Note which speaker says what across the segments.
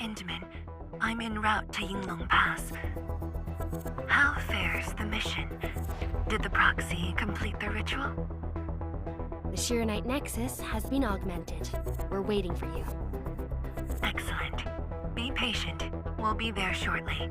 Speaker 1: Intamin. I'm en route to Yinglong Pass. How fares the mission? Did the proxy complete the ritual?
Speaker 2: The Shiranite Nexus has been augmented. We're waiting for you.
Speaker 1: Excellent. Be patient. We'll be there shortly.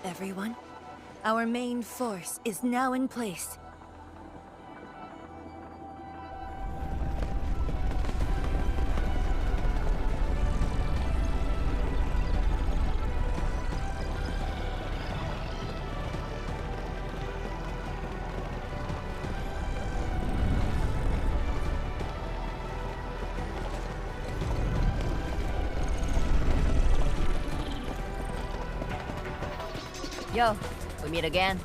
Speaker 1: Everyone, our main force is now in place.
Speaker 3: Yo, we meet again.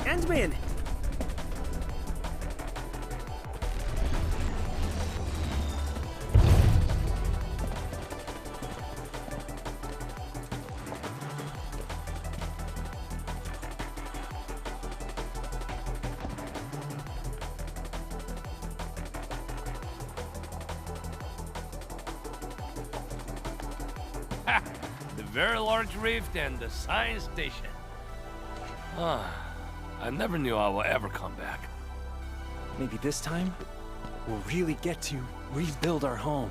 Speaker 4: Endman!
Speaker 5: Very large rift and the science station. I never knew I would ever come back.
Speaker 4: Maybe this time, we'll really get to rebuild our home.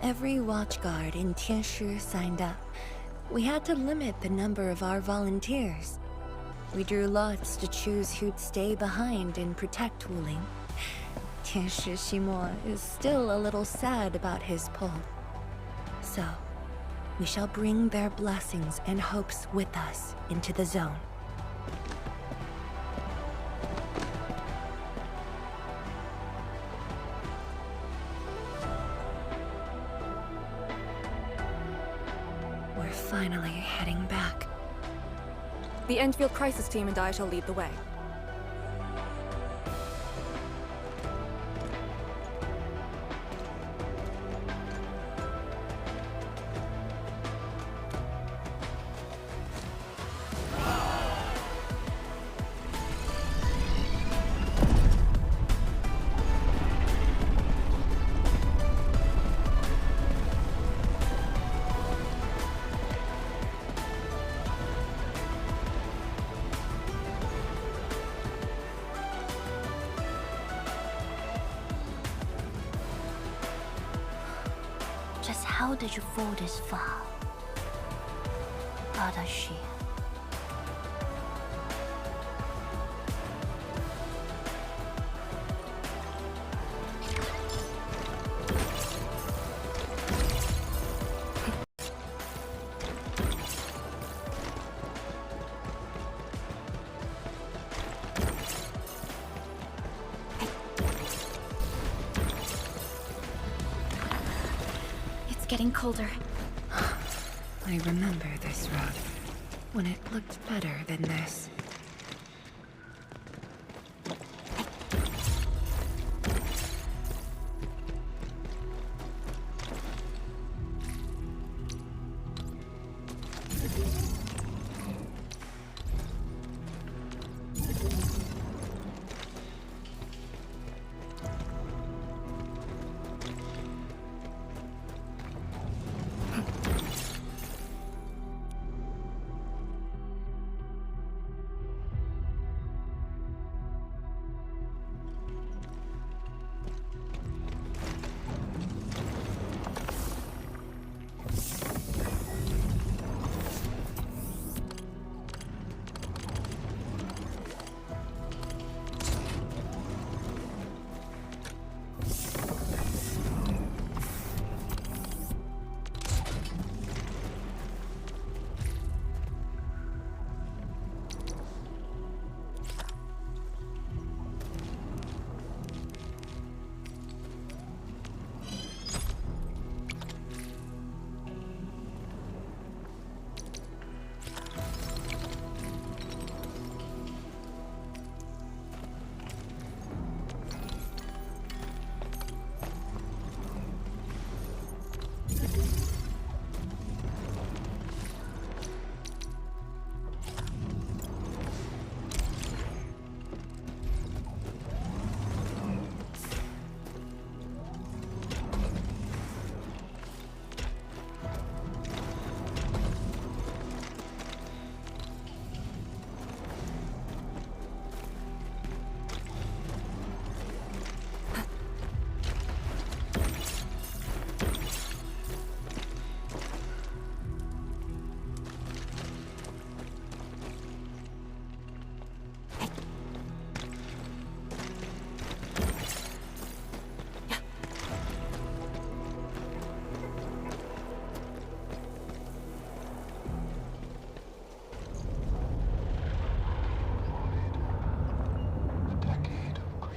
Speaker 1: Every watchguard in Tianshi signed up. We had to limit the number of our volunteers. We drew lots to choose who'd stay behind and protect Wuling. Tianshi Ximo is still a little sad about his pull. So, we shall bring their blessings and hopes with us into the zone. We're finally heading back.
Speaker 6: The Endfield Crisis Team and I shall lead the way.
Speaker 1: Just how did you fall this far? Adashi.
Speaker 2: Getting colder.
Speaker 1: I remember this road, when it looked better than this.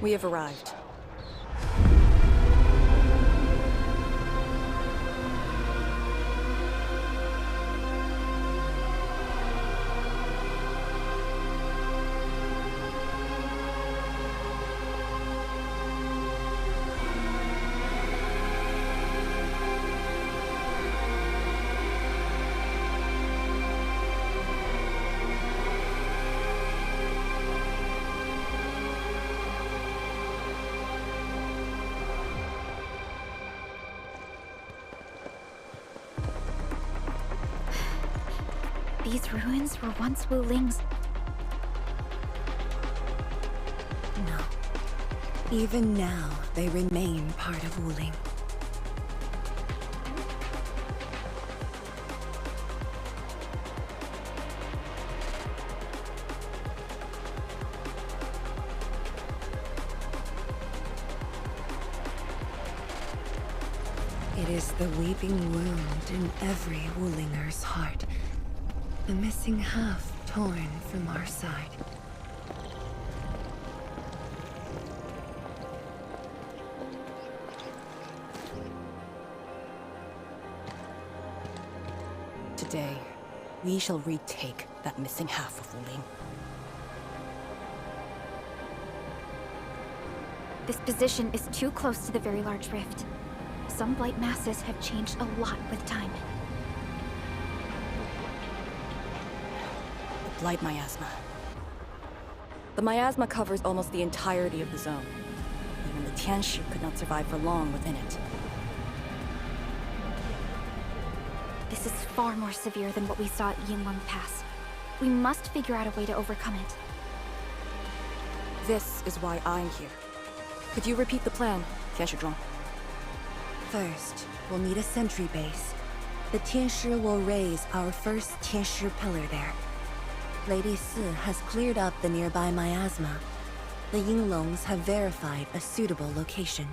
Speaker 6: We have arrived.
Speaker 7: These ruins were once Wuling's.
Speaker 1: No. Even now, they remain part of Wuling. It is the weeping wound in every Wulinger's heart. The missing half torn from our side.
Speaker 6: Today, we shall retake that missing half of Wuling.
Speaker 7: This position is too close to the very large rift. Some blight masses have changed a lot with time.
Speaker 6: The blight miasma. The miasma covers almost the entirety of the zone. Even the Tianshu could not survive for long within it.
Speaker 7: This is far more severe than what we saw at Yinlong Pass. We must figure out a way to overcome it.
Speaker 6: This is why I'm here. Could you repeat the plan, Tianshu?
Speaker 1: First, we'll need a sentry base. The Tianshi will raise our first Tianshi pillar there. Lady Si has cleared up the nearby miasma. The Yinglongs have verified a suitable location.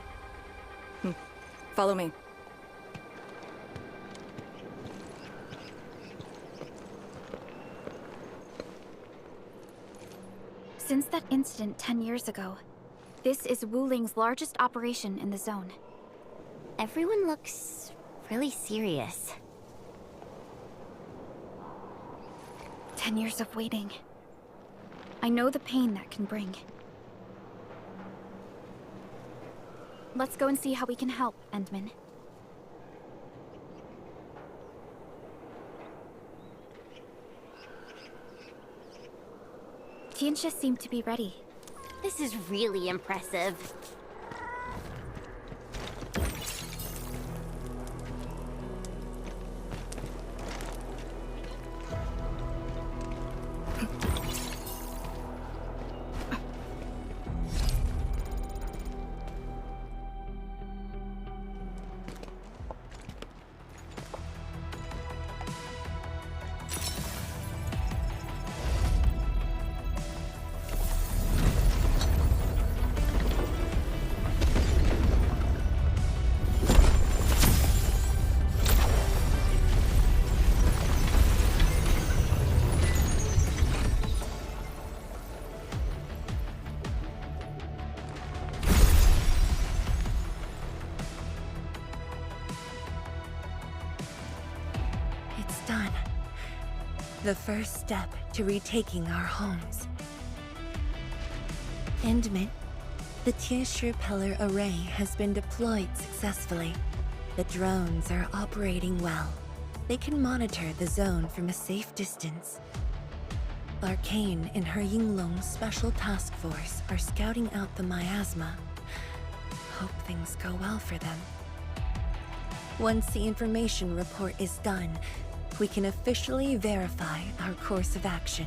Speaker 6: Follow me.
Speaker 7: Since that incident 10 years ago, this is Wuling's largest operation in the zone.
Speaker 2: Everyone looks really serious.
Speaker 7: 10 years of waiting. I know the pain that can bring. Let's go and see how we can help, Endman. Tianxia seemed to be ready.
Speaker 2: This is really impressive.
Speaker 1: Done. The first step to retaking our homes. Endman, the Tianshi pillar array has been deployed successfully. The drones are operating well. They can monitor the zone from a safe distance. Arcane and her Yinglong Special Task Force are scouting out the miasma. Hope things go well for them. Once the information report is done, we can officially verify our course of action.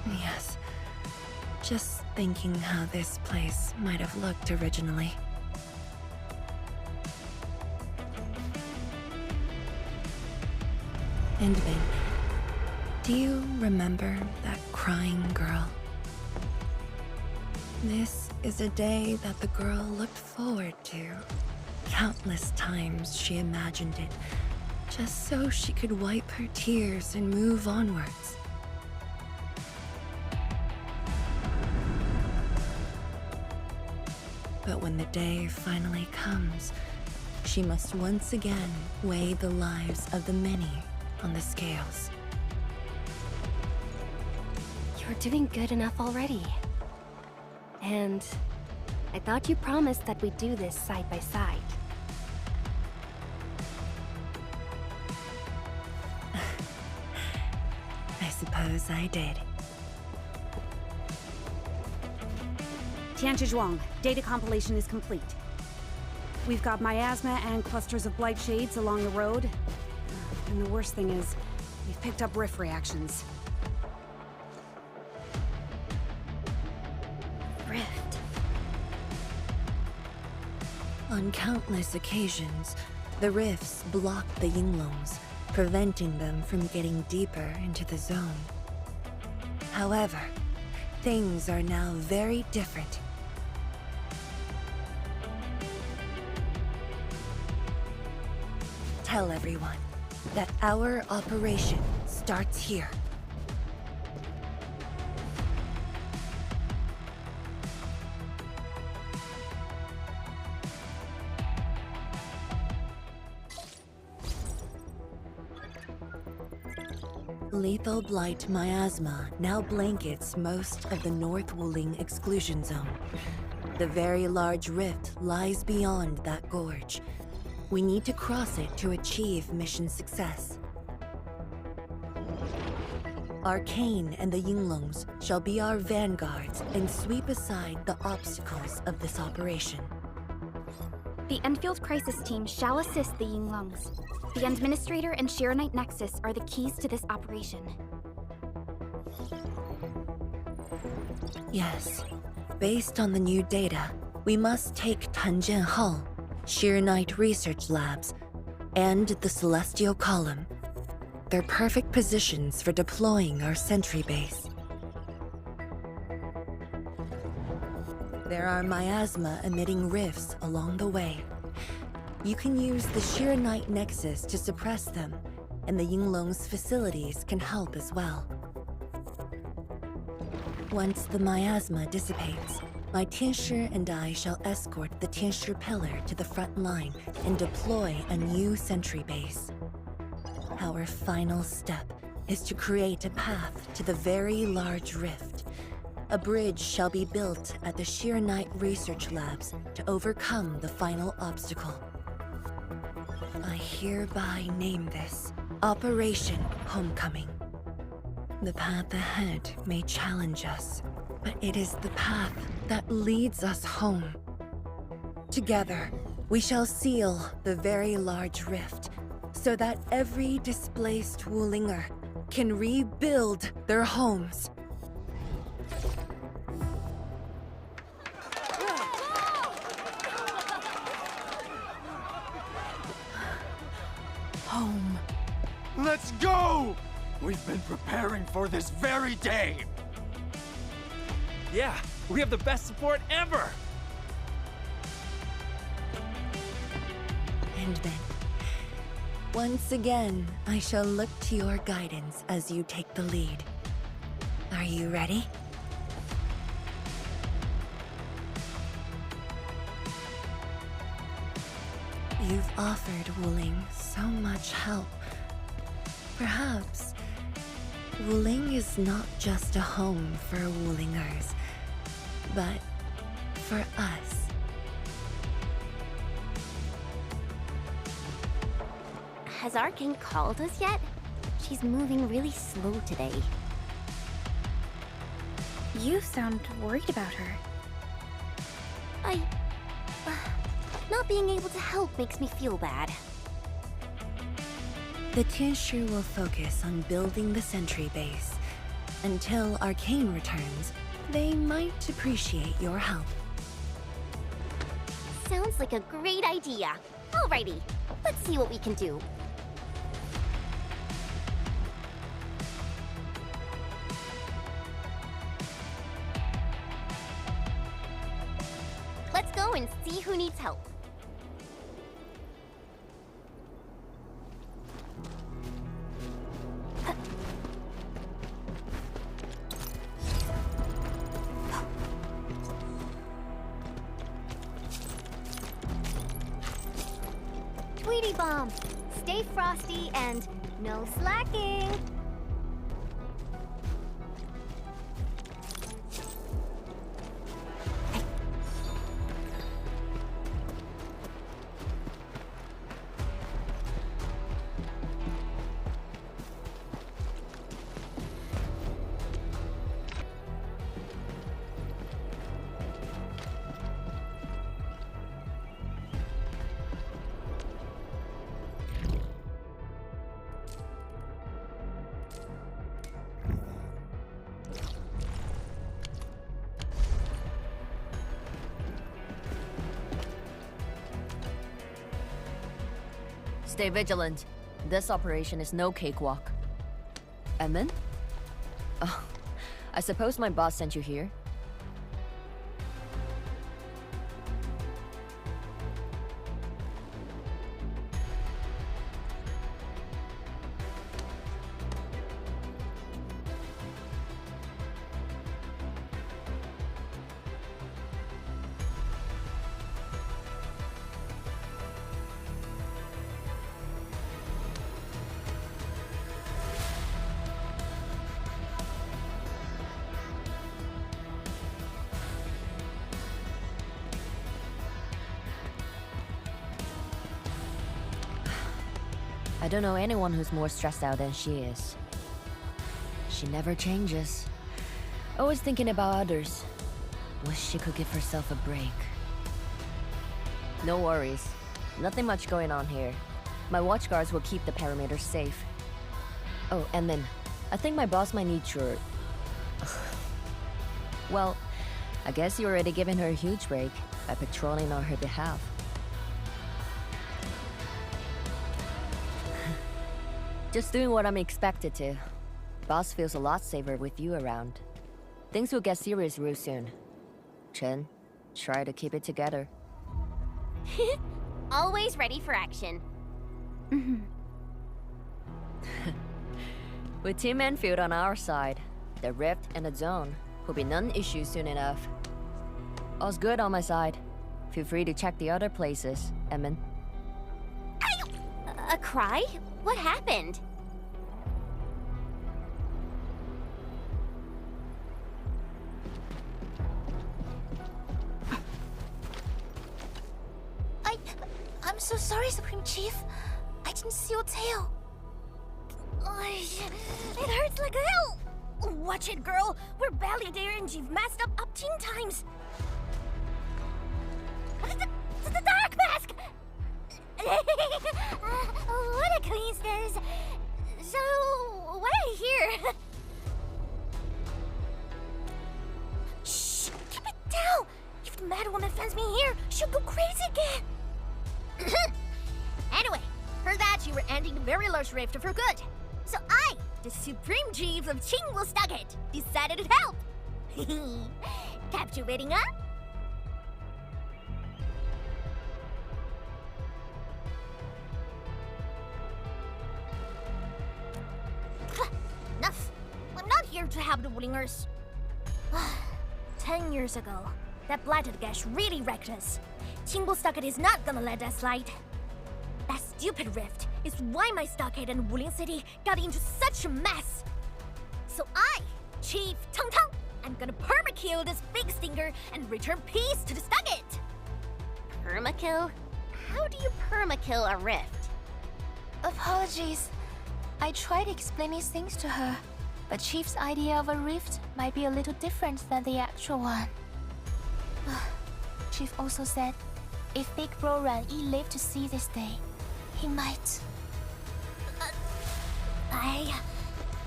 Speaker 1: Yes. Just thinking how this place might have looked originally. Endman, do you remember that crying girl? This is a day that the girl looked forward to. Countless times she imagined it, just so she could wipe her tears and move onwards. But when the day finally comes, she must once again weigh the lives of the many on the scales.
Speaker 2: You're doing good enough already. And I thought you promised that we'd do this side by side.
Speaker 1: I suppose I did.
Speaker 8: Tianzhuang, data compilation is complete. We've got miasma and clusters of blight shades along the road. And the worst thing is, we've picked up rift reactions.
Speaker 2: Rift.
Speaker 1: On countless occasions, the rifts blocked the Yinglongs, preventing them from getting deeper into the zone. However, things are now very different. Tell everyone that our operation starts here. Lethal blight miasma now blankets most of the North Wuling exclusion zone. The very large rift lies beyond that gorge. We need to cross it to achieve mission success. Arcane and the Yinglongs shall be our vanguards and sweep aside the obstacles of this operation.
Speaker 7: The Enfield Crisis Team shall assist the Yinglongs. The Administrator and Shiranite Nexus are the keys to this operation.
Speaker 1: Yes. Based on the new data, we must take Tanjian Hull, Shiranite Research Labs, and the Celestial Column. They're perfect positions for deploying our sentry base. There are miasma-emitting rifts along the way. You can use the Shiranite Nexus to suppress them, and the Yinglong's facilities can help as well. Once the miasma dissipates, my Tianshi and I shall escort the Tianshi pillar to the front line and deploy a new sentry base. Our final step is to create a path to the very large rift. A bridge shall be built at the Shiranite Research Labs to overcome the final obstacle. I hereby name this Operation Homecoming. The path ahead may challenge us, but it is the path that leads us home. Together, we shall seal the very large rift, so that every displaced Wulinger can rebuild their homes. Home.
Speaker 4: Let's go! We've been preparing for this very day!
Speaker 5: Yeah, we have the best support ever!
Speaker 1: And then, once again, I shall look to your guidance as you take the lead. Are you ready? You've offered Wuling so much help. Perhaps Wuling is not just a home for Wulingers, but for us.
Speaker 2: Has Arcane called us yet? She's moving really slow today.
Speaker 7: You sound worried about her.
Speaker 2: Not being able to help makes me feel bad.
Speaker 1: The Tianshi will focus on building the sentry base. Until Arcane returns, they might appreciate your help.
Speaker 2: Sounds like a great idea. Alrighty, let's see what we can do. see who needs help. Tweety Bomb, stay frosty and no slacking.
Speaker 3: Stay vigilant. This operation is no cakewalk. Edmund? Oh, I suppose my boss sent you here? I don't know anyone who's more stressed out than she is. She never changes. Always thinking about others. Wish she could give herself a break. No worries. Nothing much going on here. My watchguards will keep the perimeter safe. Oh, and then, I think my boss might need your... Well, I guess you're already giving her a huge break by patrolling on her behalf. Just doing what I'm expected to. Boss feels a lot safer with you around. Things will get serious real soon. Chen, try to keep it together.
Speaker 2: Always ready for action.
Speaker 3: With Team Enfield on our side, the rift and the zone will be non-issue soon enough. All's good on my side. Feel free to check the other places, Emin.
Speaker 2: A cry? What happened?
Speaker 9: I'm so sorry, Supreme Chief. I didn't see your tail. It hurts like hell. Watch it, girl. We're barely there and you've messed up 10 times. The dark mask! What a coincidence. So, why are you here? Shh! Keep it down! If the Mad Woman finds me here, she'll go crazy again.
Speaker 7: Anyway, heard that you were ending the very large rift for good. So I, the Supreme Chief of Chingwell-Stucket, decided to help. Captivating, huh? Enough. I'm not here to help the Wulingers. 10 years ago, that blighted gash really wrecked us. Chingwell-Stucket is not gonna let that slide. That stupid rift is why my stockade and Wuling City got into such a mess. So I, Chief Tong Tong, I'm gonna permakill this big stinker and return peace to the stockade.
Speaker 2: Permakill? How do you permakill a rift?
Speaker 9: Apologies. I tried explaining things to her, but Chief's idea of a rift might be a little different than the actual one. Chief also said, if Big Bro Ran Yi lived to see this day, he might.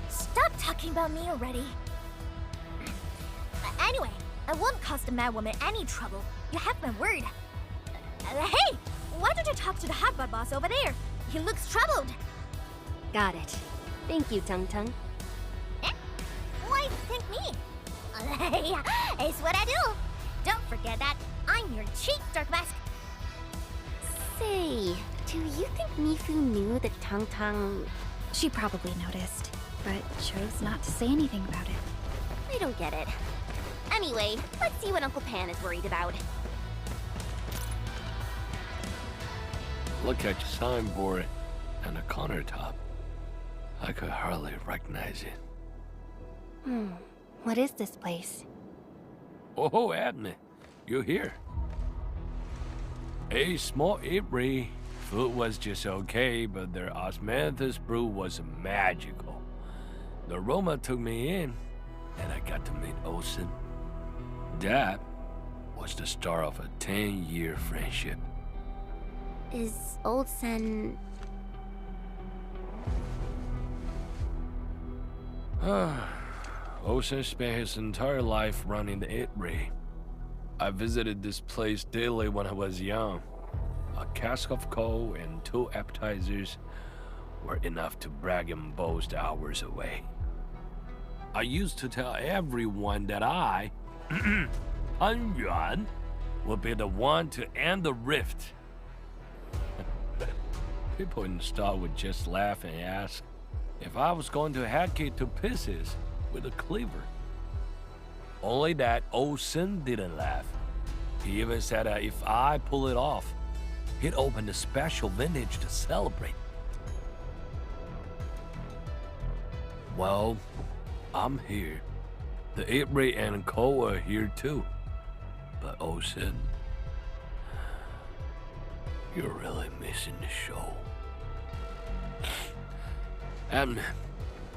Speaker 7: Stop talking about me already. Anyway, I won't cause the Mad Woman any trouble. You have my word. Hey, why don't you talk to the hotbot boss over there? He looks troubled.
Speaker 2: Got it. Thank you, Tung Tung.
Speaker 7: Why thank me? It's what I do. Don't forget that I'm your Chief Dark Mask.
Speaker 2: Do you think Mifu knew that Tang Tang...
Speaker 10: She probably noticed, but chose not to say anything about it.
Speaker 2: I don't get it. Anyway, let's see what Uncle Pan is worried about.
Speaker 5: Look at your signboard and the countertop. I could hardly recognize it.
Speaker 2: What is this place?
Speaker 5: Oh, Admin, you're here. A small eatery. Food was just okay, but their osmanthus brew was magical. The aroma took me in, and I got to meet Olsen. That was the start of a 10-year friendship.
Speaker 2: Is Olsen...
Speaker 5: Olsen spent his entire life running the eatery. I visited this place daily when I was young. A cask of coal and 2 appetizers were enough to brag and boast hours away. I used to tell everyone that I, Han Yuan, would be the one to end the rift. People in the stall would just laugh and ask if I was going to hack it to pieces with a cleaver. Only that Olsen didn't laugh. He even said that if I pull it off, he'd open a special vintage to celebrate. Well, I'm here. The eatery and Co are here too. But Olsen, you're really missing the show. And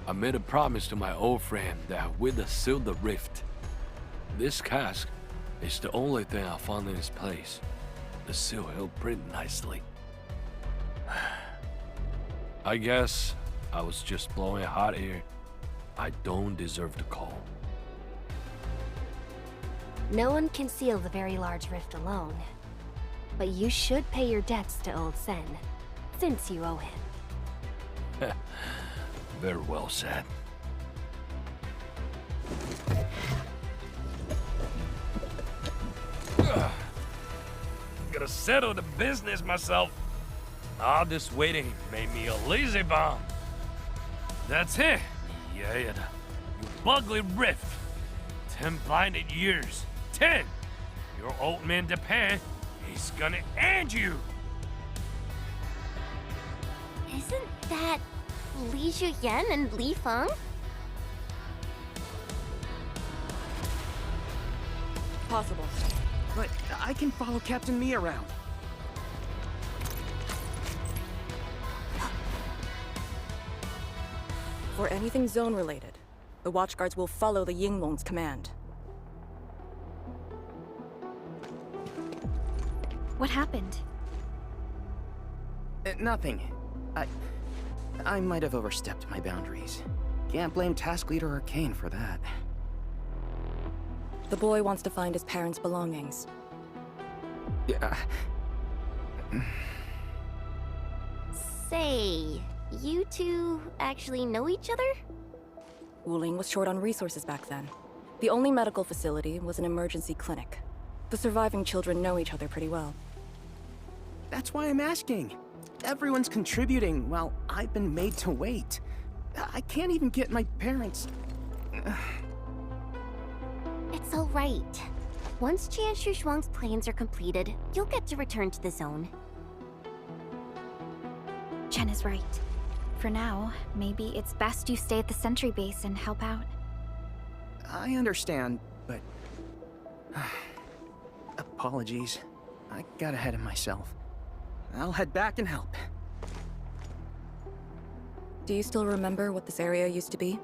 Speaker 5: I made a promise to my old friend that we'd seal the rift. This cask is the only thing I found in this place. The seal held pretty nicely. I guess I was just blowing hot air. I don't deserve the call.
Speaker 2: No one can seal the very large rift alone. But you should pay your debts to Old Sen, since you owe him.
Speaker 5: Very well said. Gotta settle the business myself. All this waiting made me a lazy bum. That's it. Yeah, you ugly rift. 10 blinded years. 10. Your old man Japan, he's gonna end you.
Speaker 2: Isn't that Li Zhuyan and Li Feng?
Speaker 6: Possible.
Speaker 4: But I can follow Captain Mi around.
Speaker 6: For anything zone-related, the Watchguards will follow the Yinglong's command.
Speaker 10: What happened?
Speaker 4: Nothing. I might have overstepped my boundaries. Can't blame Task Leader Arcane for that.
Speaker 6: The boy wants to find his parents' belongings.
Speaker 4: Yeah.
Speaker 2: Say, you two actually know each other?
Speaker 6: Wuling was short on resources back then. The only medical facility was an emergency clinic. The surviving children know each other pretty well.
Speaker 4: That's why I'm asking. Everyone's contributing while I've been made to wait. I can't even get my parents...
Speaker 2: It's all right. Once Jian Shuxuang's plans are completed, you'll get to return to the zone.
Speaker 10: Chen is right. For now, maybe it's best you stay at the sentry base and help out.
Speaker 4: I understand, but... Apologies. I got ahead of myself. I'll head back and help.
Speaker 6: Do you still remember what this area used to be?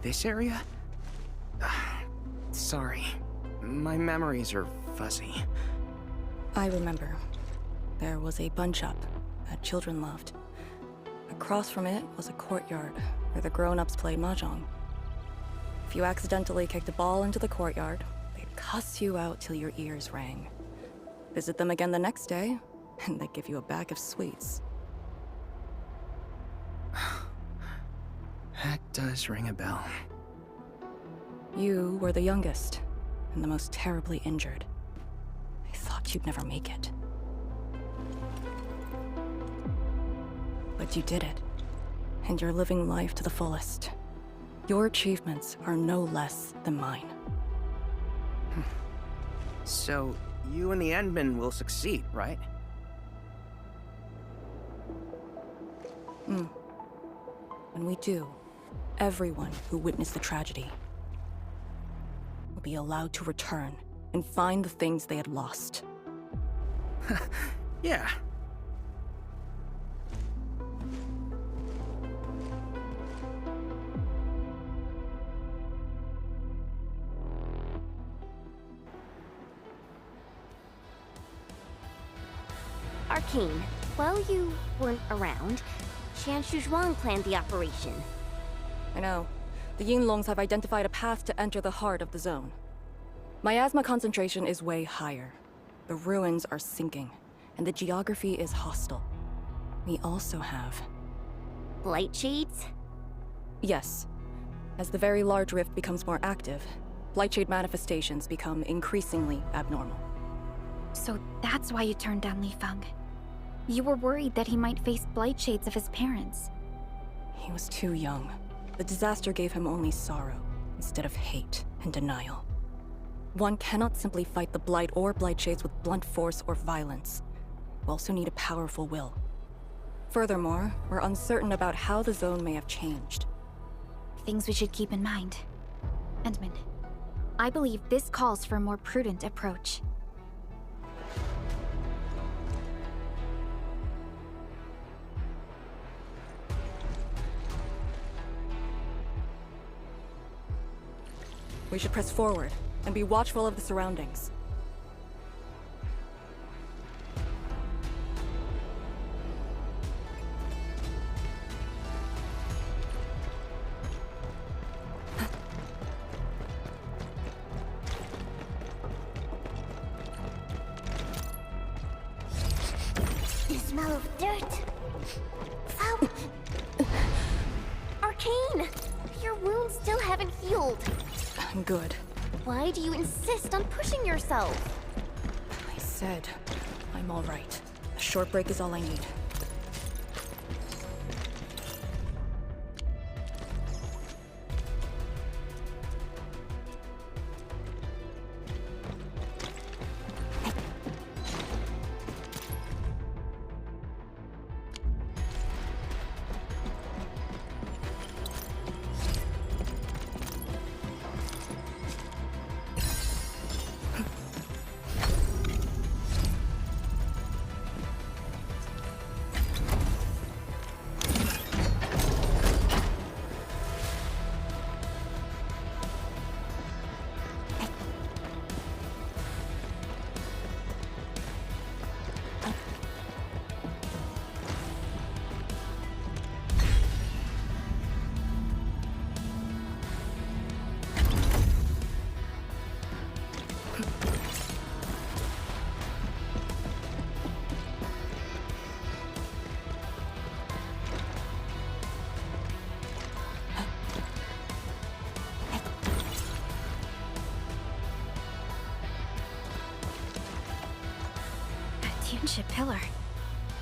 Speaker 4: This area? Sorry. My memories are fuzzy.
Speaker 6: I remember. There was a bun shop that children loved. Across from it was a courtyard where the grown-ups played mahjong. If you accidentally kicked a ball into the courtyard, they'd cuss you out till your ears rang. Visit them again the next day, and they'd give you a bag of sweets.
Speaker 4: That does ring a bell.
Speaker 6: You were the youngest, and the most terribly injured. I thought you'd never make it. But you did it. And you're living life to the fullest. Your achievements are no less than mine.
Speaker 4: So, you and the Endmen will succeed, right?
Speaker 6: When we do, everyone who witnessed the tragedy will be allowed to return and find the things they had lost.
Speaker 4: Yeah.
Speaker 2: Arcane, while you weren't around, Shan Shuzhuang planned the operation.
Speaker 6: I know. The Yinlongs have identified a path to enter the heart of the zone. Miasma concentration is way higher. The ruins are sinking, and the geography is hostile. We also have...
Speaker 2: Blight shades?
Speaker 6: Yes. As the very large rift becomes more active, Blightshade manifestations become increasingly abnormal.
Speaker 10: So that's why you turned down Li Feng. You were worried that he might face blight shades of his parents.
Speaker 6: He was too young. The disaster gave him only sorrow, instead of hate and denial. One cannot simply fight the blight or blight shades with blunt force or violence. We also need a powerful will. Furthermore, we're uncertain about how the zone may have changed.
Speaker 10: Things we should keep in mind. Endman, I believe this calls for a more prudent approach.
Speaker 6: We should press forward and be watchful of the surroundings.
Speaker 7: The smell of dirt. Foul.
Speaker 2: Arcane! Your wounds still haven't healed.
Speaker 6: Good.
Speaker 2: Why do you insist on pushing yourself?
Speaker 6: I said, I'm all right. A short break is all I need.
Speaker 10: Pillar.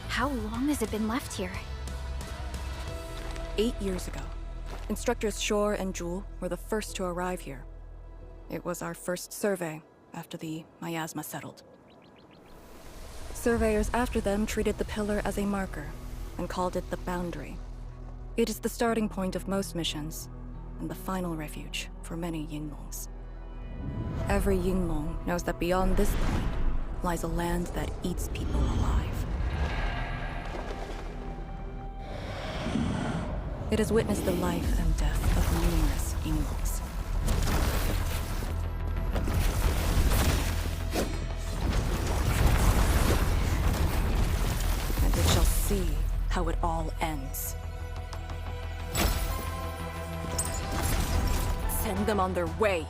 Speaker 10: How long has it been left here?
Speaker 6: 8 years ago, Instructors Shore and Jewel were the first to arrive here. It was our first survey after the miasma settled. Surveyors after them treated the pillar as a marker and called it the boundary. It is the starting point of most missions and the final refuge for many Yinlongs. Every Yinlong knows that beyond this point lies a land that eats people alive. It has witnessed the life and death of numerous Yinlongs. And it shall see how it all ends. Send them on their way!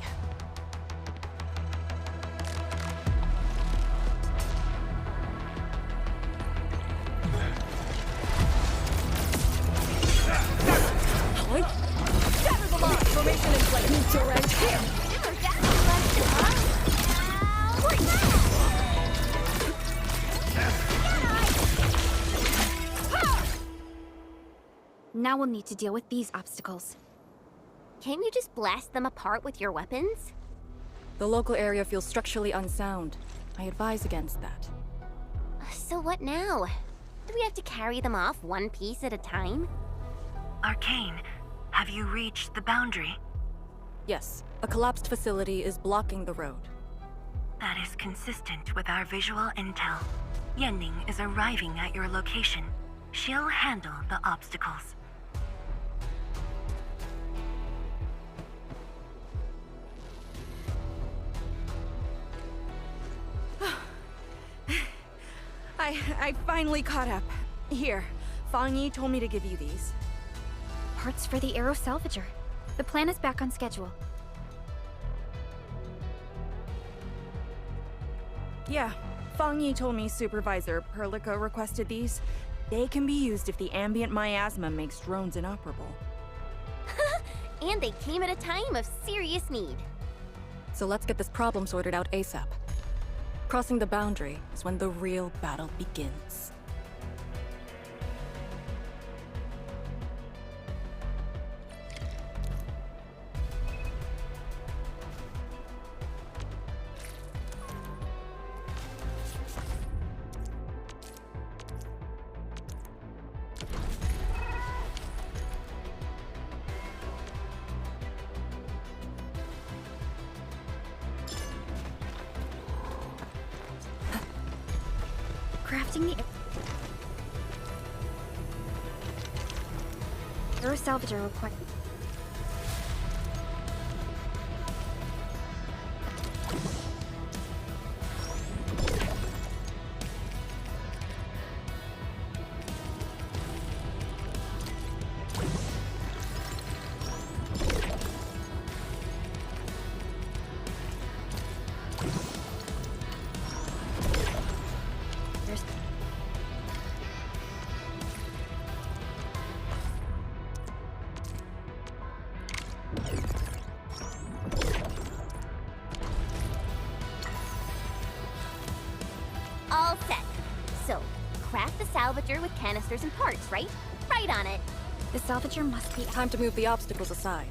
Speaker 10: Now we'll need to deal with these obstacles.
Speaker 2: Can't you just blast them apart with your weapons?
Speaker 6: The local area feels structurally unsound. I advise against that.
Speaker 2: So what now? Do we have to carry them off one piece at a time?
Speaker 1: Arcane, have you reached the boundary?
Speaker 6: Yes, a collapsed facility is blocking the road.
Speaker 1: That is consistent with our visual intel. Yenning is arriving at your location. She'll handle the obstacles.
Speaker 6: I finally caught up. Here, Fang Yi told me to give you these.
Speaker 10: Parts for the Aero Salvager. The plan is back on schedule.
Speaker 6: Yeah, Fang Yi told me Supervisor Perlica requested these. They can be used if the ambient miasma makes drones inoperable.
Speaker 2: And they came at a time of serious need.
Speaker 6: So let's get this problem sorted out ASAP. Crossing the boundary is when the real battle begins.
Speaker 10: Crafting the Aero Salvager required.
Speaker 2: All set. So, craft the salvager with canisters and parts, right? Right on it.
Speaker 10: The Salvager must be
Speaker 6: Time to move the obstacles aside.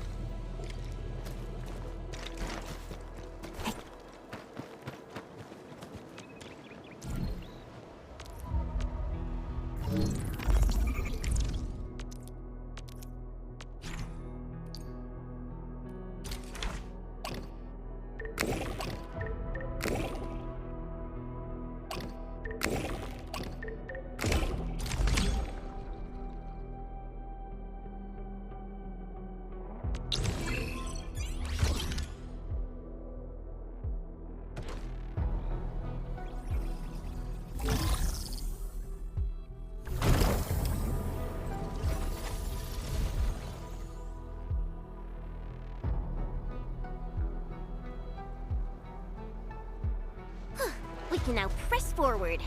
Speaker 2: We can now press forward.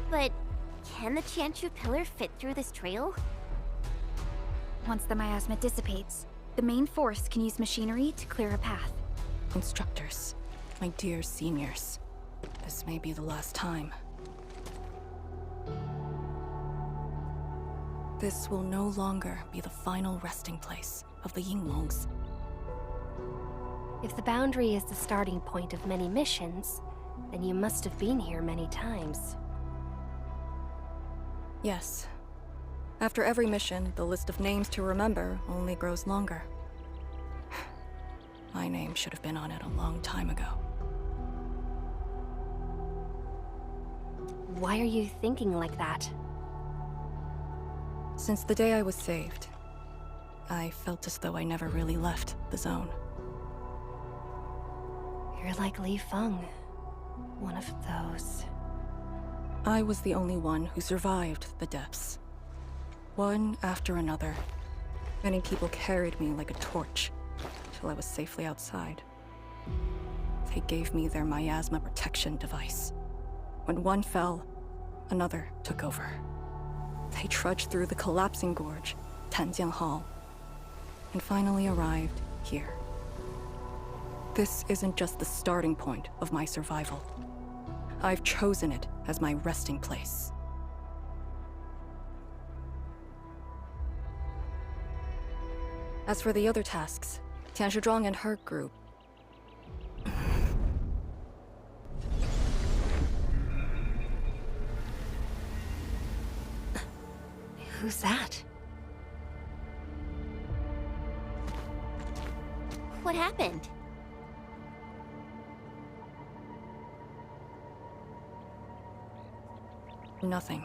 Speaker 2: But can the Qianchu pillar fit through this trail?
Speaker 10: Once the miasma dissipates, the main force can use machinery to clear a path.
Speaker 6: Instructors, my dear seniors, this may be the last time. This will no longer be the final resting place of the Yinglongs.
Speaker 2: If the boundary is the starting point of many missions, then you must have been here many times.
Speaker 6: Yes. After every mission, the list of names to remember only grows longer. My name should have been on it a long time ago.
Speaker 2: Why are you thinking like that?
Speaker 6: Since the day I was saved, I felt as though I never really left the zone.
Speaker 2: You're like Li Feng. One of those.
Speaker 6: I was the only one who survived the depths. One after another. Many people carried me like a torch till I was safely outside. They gave me their miasma protection device. When one fell, another took over. They trudged through the collapsing gorge, Tanjian Hall, and finally arrived here. This isn't just the starting point of my survival. I've chosen it as my resting place. As for the other tasks, Tian Shizhuang and her group.
Speaker 2: Who's that?
Speaker 7: What happened?
Speaker 6: Nothing.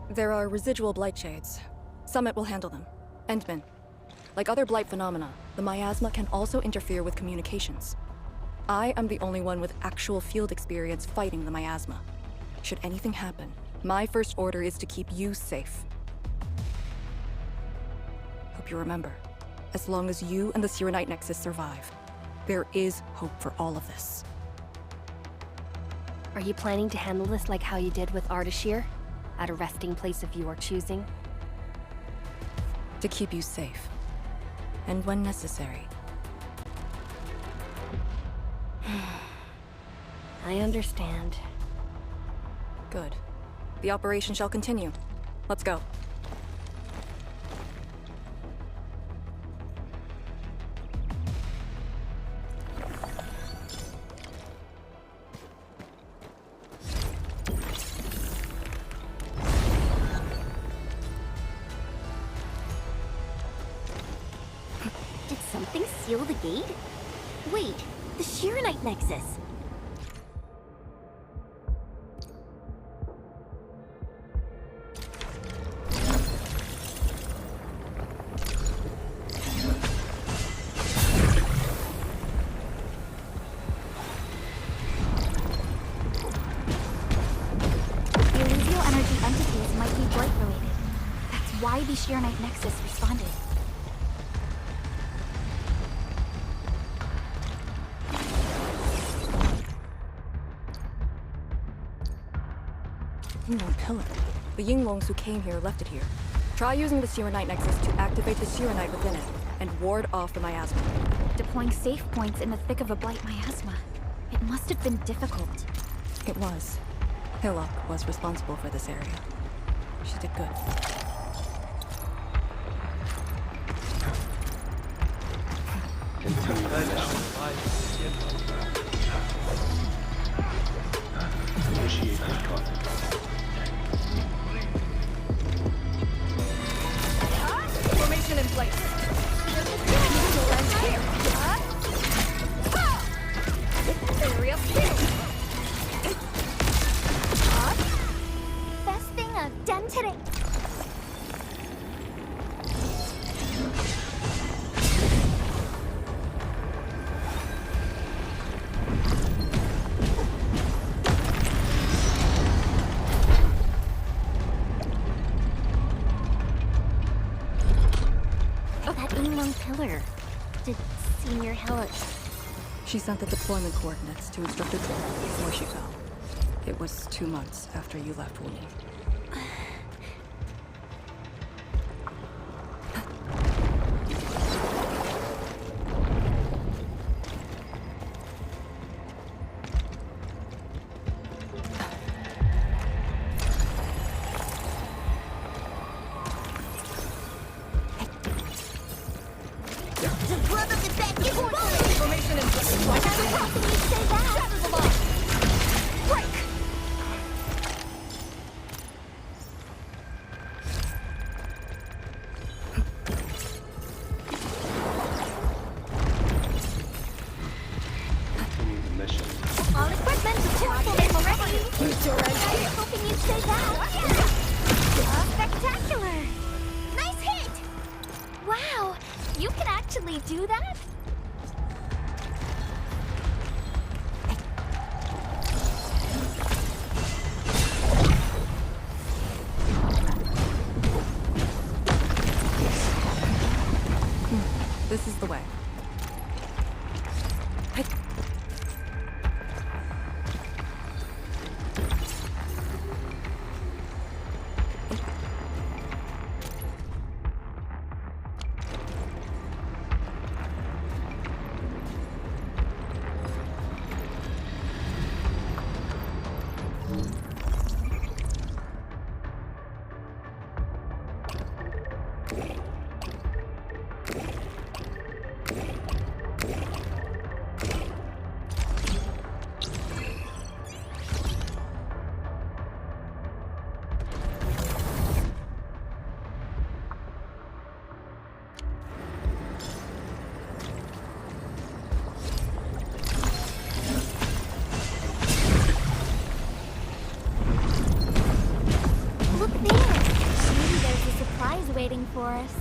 Speaker 6: There are residual blight shades. Summit will handle them. Endman. Like other blight phenomena, the miasma can also interfere with communications. I am the only one with actual field experience fighting the miasma. Should anything happen, my first order is to keep you safe. Hope you remember, as long as you and the Serenite Nexus survive, there is hope for all of this.
Speaker 2: Are you planning to handle this like how you did with Ardashir? At a resting place of your choosing?
Speaker 6: To keep you safe. And when necessary.
Speaker 2: I understand.
Speaker 6: Good. The operation shall continue. Let's go.
Speaker 7: Did something seal the gate? Wait, the Shirenite Nexus.
Speaker 10: Why the Shirenite Nexus responded.
Speaker 6: Yinglong pillar. The Yinglongs who came here left it here. Try using the Shirenite Nexus to activate the Shirenite within it and ward off the miasma.
Speaker 10: Deploying safe points in the thick of a blight miasma. It must have been difficult.
Speaker 6: It was. Hillock was responsible for this area. She did good.
Speaker 11: Initiate contact.
Speaker 6: Formation in place.
Speaker 7: Area best thing I've done today. Pillar. Did Senior Hillock?
Speaker 6: She sent the deployment coordinates to Instructor Troll before she fell. It was 2 months after you left Wooly.
Speaker 7: Do that?
Speaker 6: This is the way.
Speaker 7: waiting for us.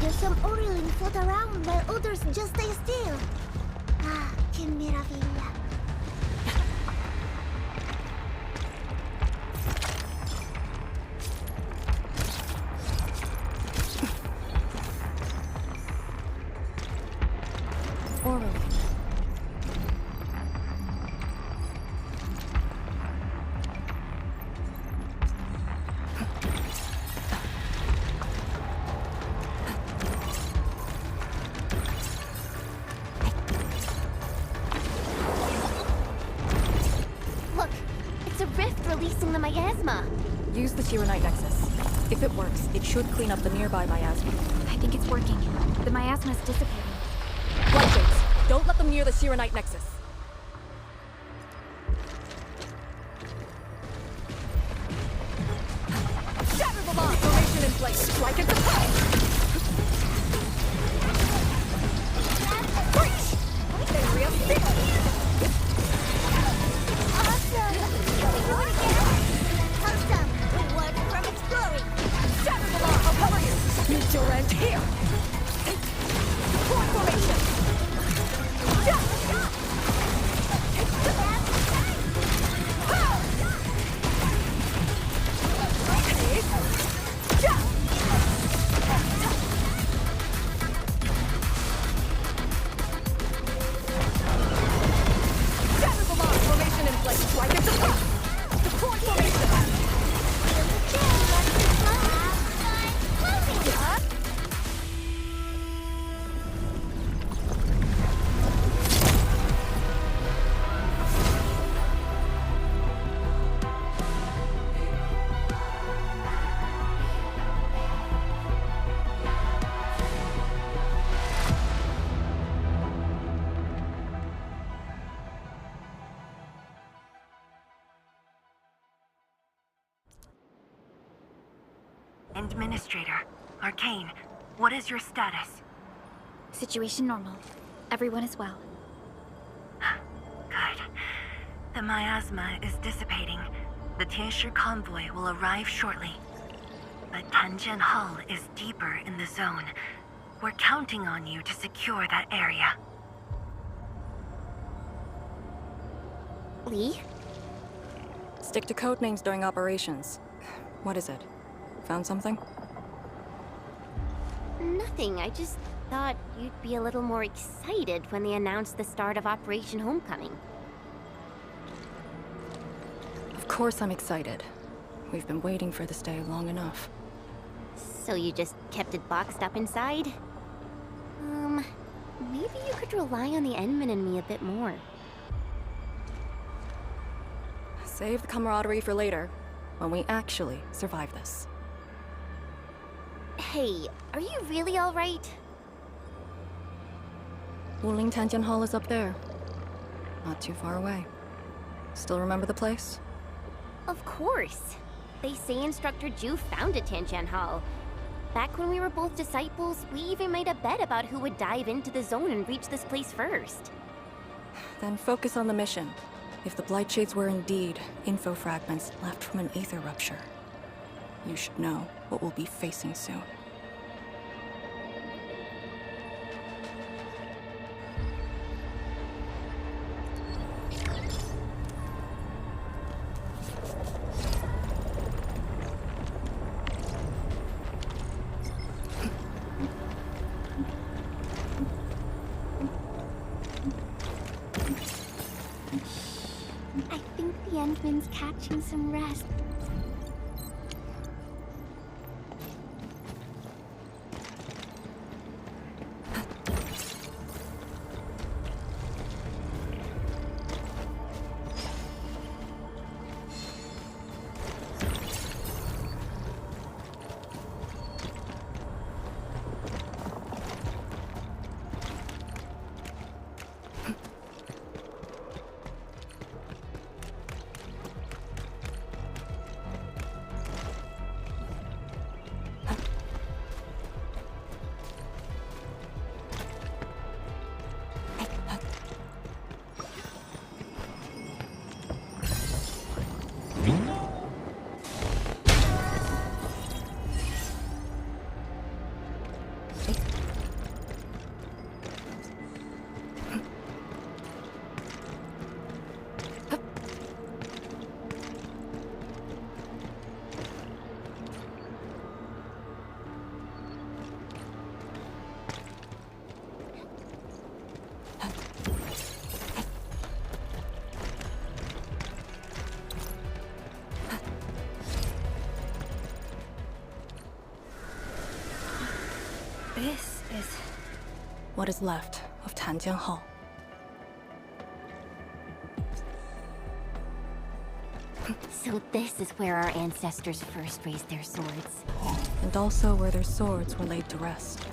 Speaker 7: There's some Orlin float around while others just stay still. Ah, que maravilla.
Speaker 6: Orlin.
Speaker 2: Releasing the miasma.
Speaker 6: Use the Tyranite Nexus. If it works, it should clean up the nearby miasma.
Speaker 10: I think it's working. The miasma's dissipating.
Speaker 6: Blight Shades, don't let them near the Tyranite Nexus. Shatter the law! Formation in place. Like it's a pie! Breach! Area sealed! Meet your end here! Support formation! Shatter the law! Formation in place! Like it's a pop! Support formation!
Speaker 1: Administrator, Arcane, what is your status?
Speaker 10: Situation normal. Everyone is well.
Speaker 1: Good. The miasma is dissipating. The Tianshi convoy will arrive shortly. But Tanjian Hall is deeper in the zone. We're counting on you to secure that area.
Speaker 2: Lee?
Speaker 6: Stick to codenames during operations. What is it? Found something?
Speaker 2: Nothing. I just thought you'd be a little more excited when they announced the start of Operation Homecoming.
Speaker 6: Of course I'm excited. We've been waiting for this day long enough.
Speaker 2: So you just kept it boxed up inside? Maybe you could rely on the Endman and me a bit more.
Speaker 6: Save the camaraderie for later, when we actually survive this.
Speaker 2: Hey, are you really alright?
Speaker 6: Wuling Tanjian Hall is up there. Not too far away. Still remember the place?
Speaker 2: Of course. They say Instructor Ju founded Tanjian Hall. Back when we were both disciples, we even made a bet about who would dive into the zone and reach this place first.
Speaker 6: Then focus on the mission. If the Blight Shades were indeed info fragments left from an aether rupture, you should know what we'll be facing soon.
Speaker 2: I think the Endman's catching some rest.
Speaker 6: This is what is left of Tanjian Hall.
Speaker 2: So this is where our ancestors first raised their swords.
Speaker 6: And also where their swords were laid to rest.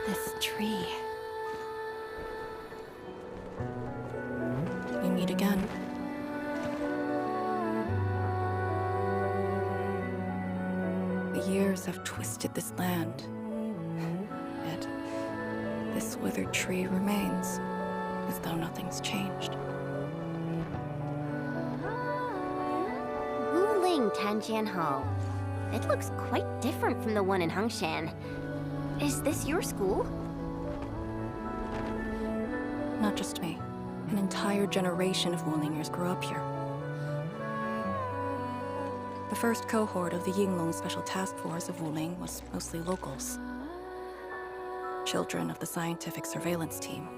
Speaker 6: This tree. We meet again. The years have twisted this land. Yet, this withered tree remains, as though nothing's changed.
Speaker 2: Wuling Tanjian Hall. It looks quite different from the one in Hengshan. Is this your school?
Speaker 6: Not just me. An entire generation of Wulingers grew up here. The first cohort of the Yinglong Special Task Force of Wuling was mostly locals. Children of the scientific surveillance team.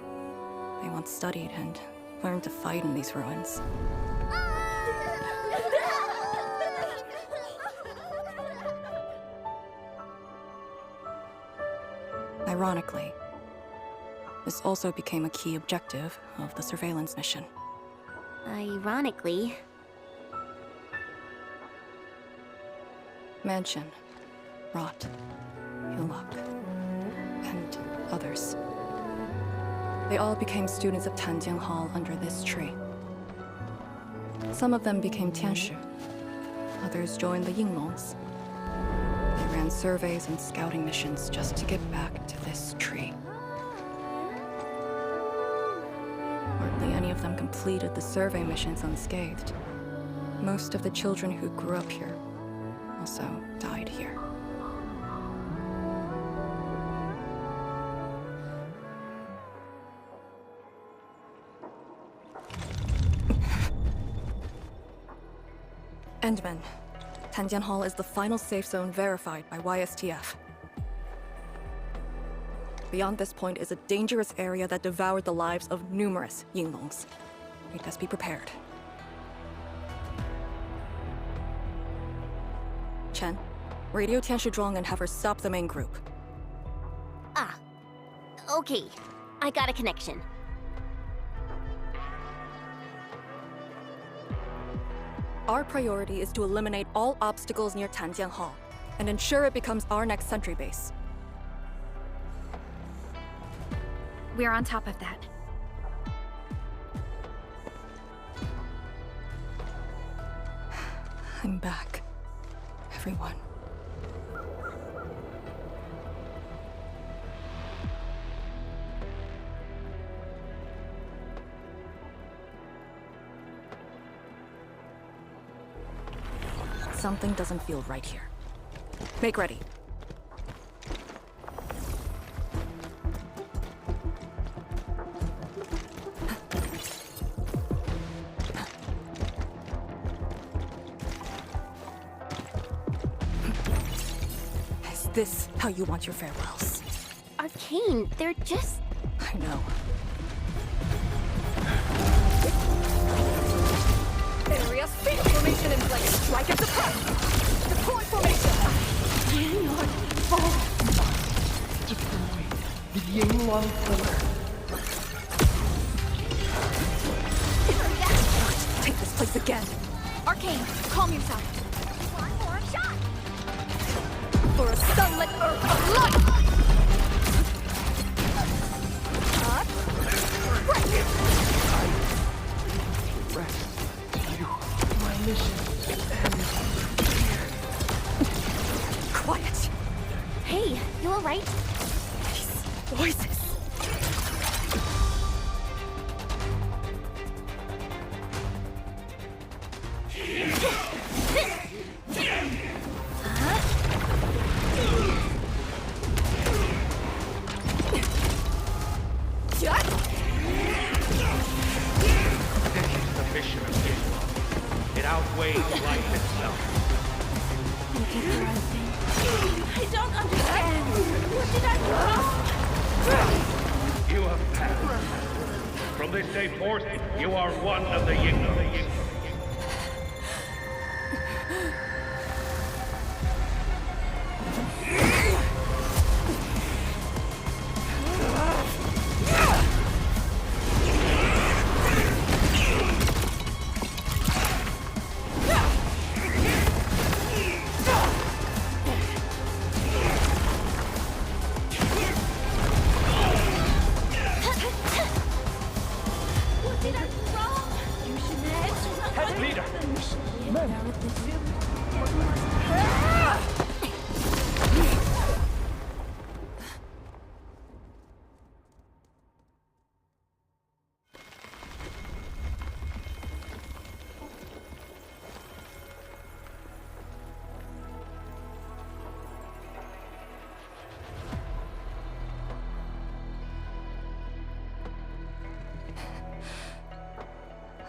Speaker 6: They once studied and learned to fight in these ruins. Ironically, this also became a key objective of the surveillance mission.
Speaker 2: Ironically.
Speaker 6: Mansion, Rot, Hillock, and others. They all became students of Tanjian Hall under this tree. Some of them became Tianshu. Others joined the Yinglongs. They ran surveys and scouting missions just to get back to this tree. Hardly any of them completed the survey missions unscathed. Most of the children who grew up here also died here. Endman. Tanjian Hall is the final safe zone verified by YSTF. Beyond this point is a dangerous area that devoured the lives of numerous Yinglongs. We'd best be prepared. Chen, radio Tianshu Zhuang and have her stop the main group.
Speaker 2: Ah. Okay. I got a connection.
Speaker 6: Our priority is to eliminate all obstacles near Tanjian Hall and ensure it becomes our next sentry base.
Speaker 10: We're on top of that.
Speaker 6: I'm back. Everyone. Something doesn't feel right here. Make ready. Is this how you want your farewells?
Speaker 2: Arcane, they're just...
Speaker 6: I know. Area speed formation in place. Strike at the press. Deploy formation.
Speaker 11: Cannot fall. Deploy the Yinglong pillar.
Speaker 6: Take this place again.
Speaker 10: Arcane, calm yourself.
Speaker 7: One more shot!
Speaker 6: For a sunlit earth of light!
Speaker 11: Rest. You. My mission ends here.
Speaker 6: Quiet!
Speaker 2: Hey, you alright?
Speaker 6: These voices.
Speaker 11: The mission of Yinglong. It outweighs life itself.
Speaker 7: I don't understand! What did I do?
Speaker 11: You have passed. From this day forth, you are one of the Yinglong.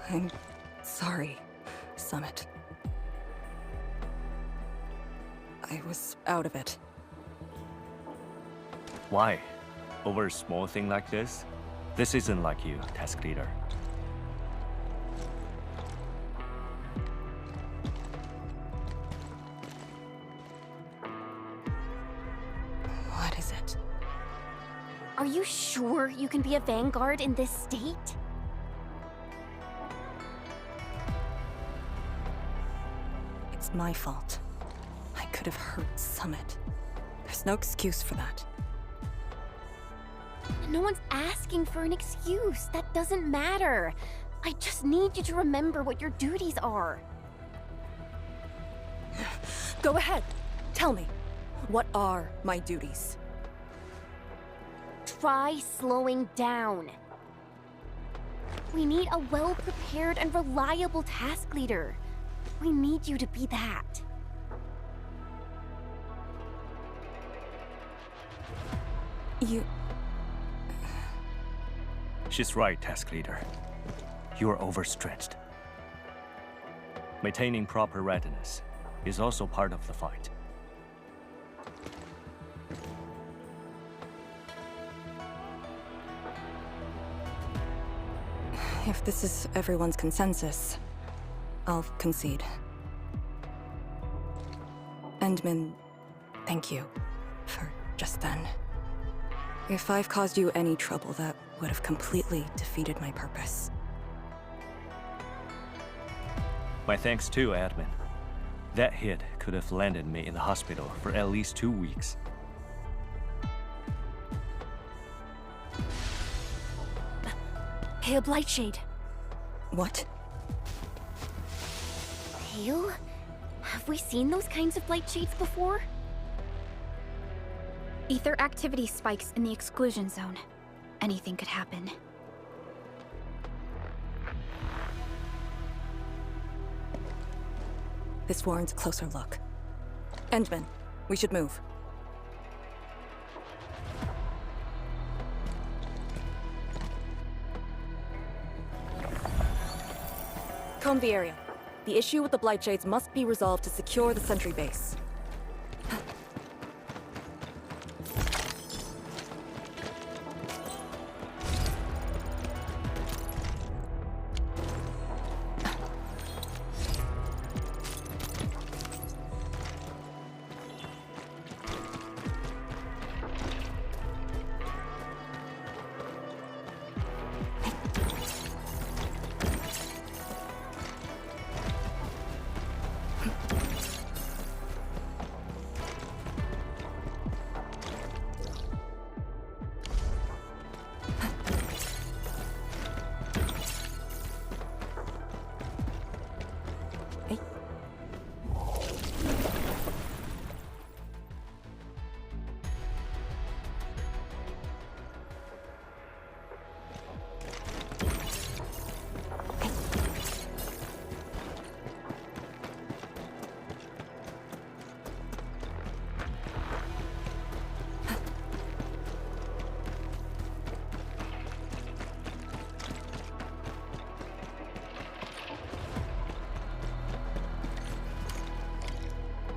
Speaker 6: I'm sorry, Summit. I was out of it.
Speaker 12: Why? Over a small thing like this? This isn't like you, task leader.
Speaker 6: What is it?
Speaker 2: Are you sure you can be a vanguard in this state?
Speaker 6: It's my fault. I could have hurt Summit. There's no excuse for that.
Speaker 2: No one's asking for an excuse. That doesn't matter. I just need you to remember what your duties are.
Speaker 6: Go ahead. Tell me. What are my duties?
Speaker 2: Try slowing down. We need a well-prepared and reliable task leader. We need you to be that.
Speaker 6: You...
Speaker 12: She's right, task leader. You are overstretched. Maintaining proper readiness is also part of the fight.
Speaker 6: If this is everyone's consensus, I'll concede. Endman, thank you for just then. If I've caused you any trouble, that would have completely defeated my purpose.
Speaker 12: My thanks too, Admin. That hit could have landed me in the hospital for at least 2 weeks.
Speaker 7: Hail Blightshade.
Speaker 6: What?
Speaker 2: Pale? Have we seen those kinds of blight shades before?
Speaker 10: Ether activity spikes in the exclusion zone. Anything could happen.
Speaker 6: This warrants a closer look. Endman, we should move. Comb the area. The issue with the Blightshades must be resolved to secure the sentry base.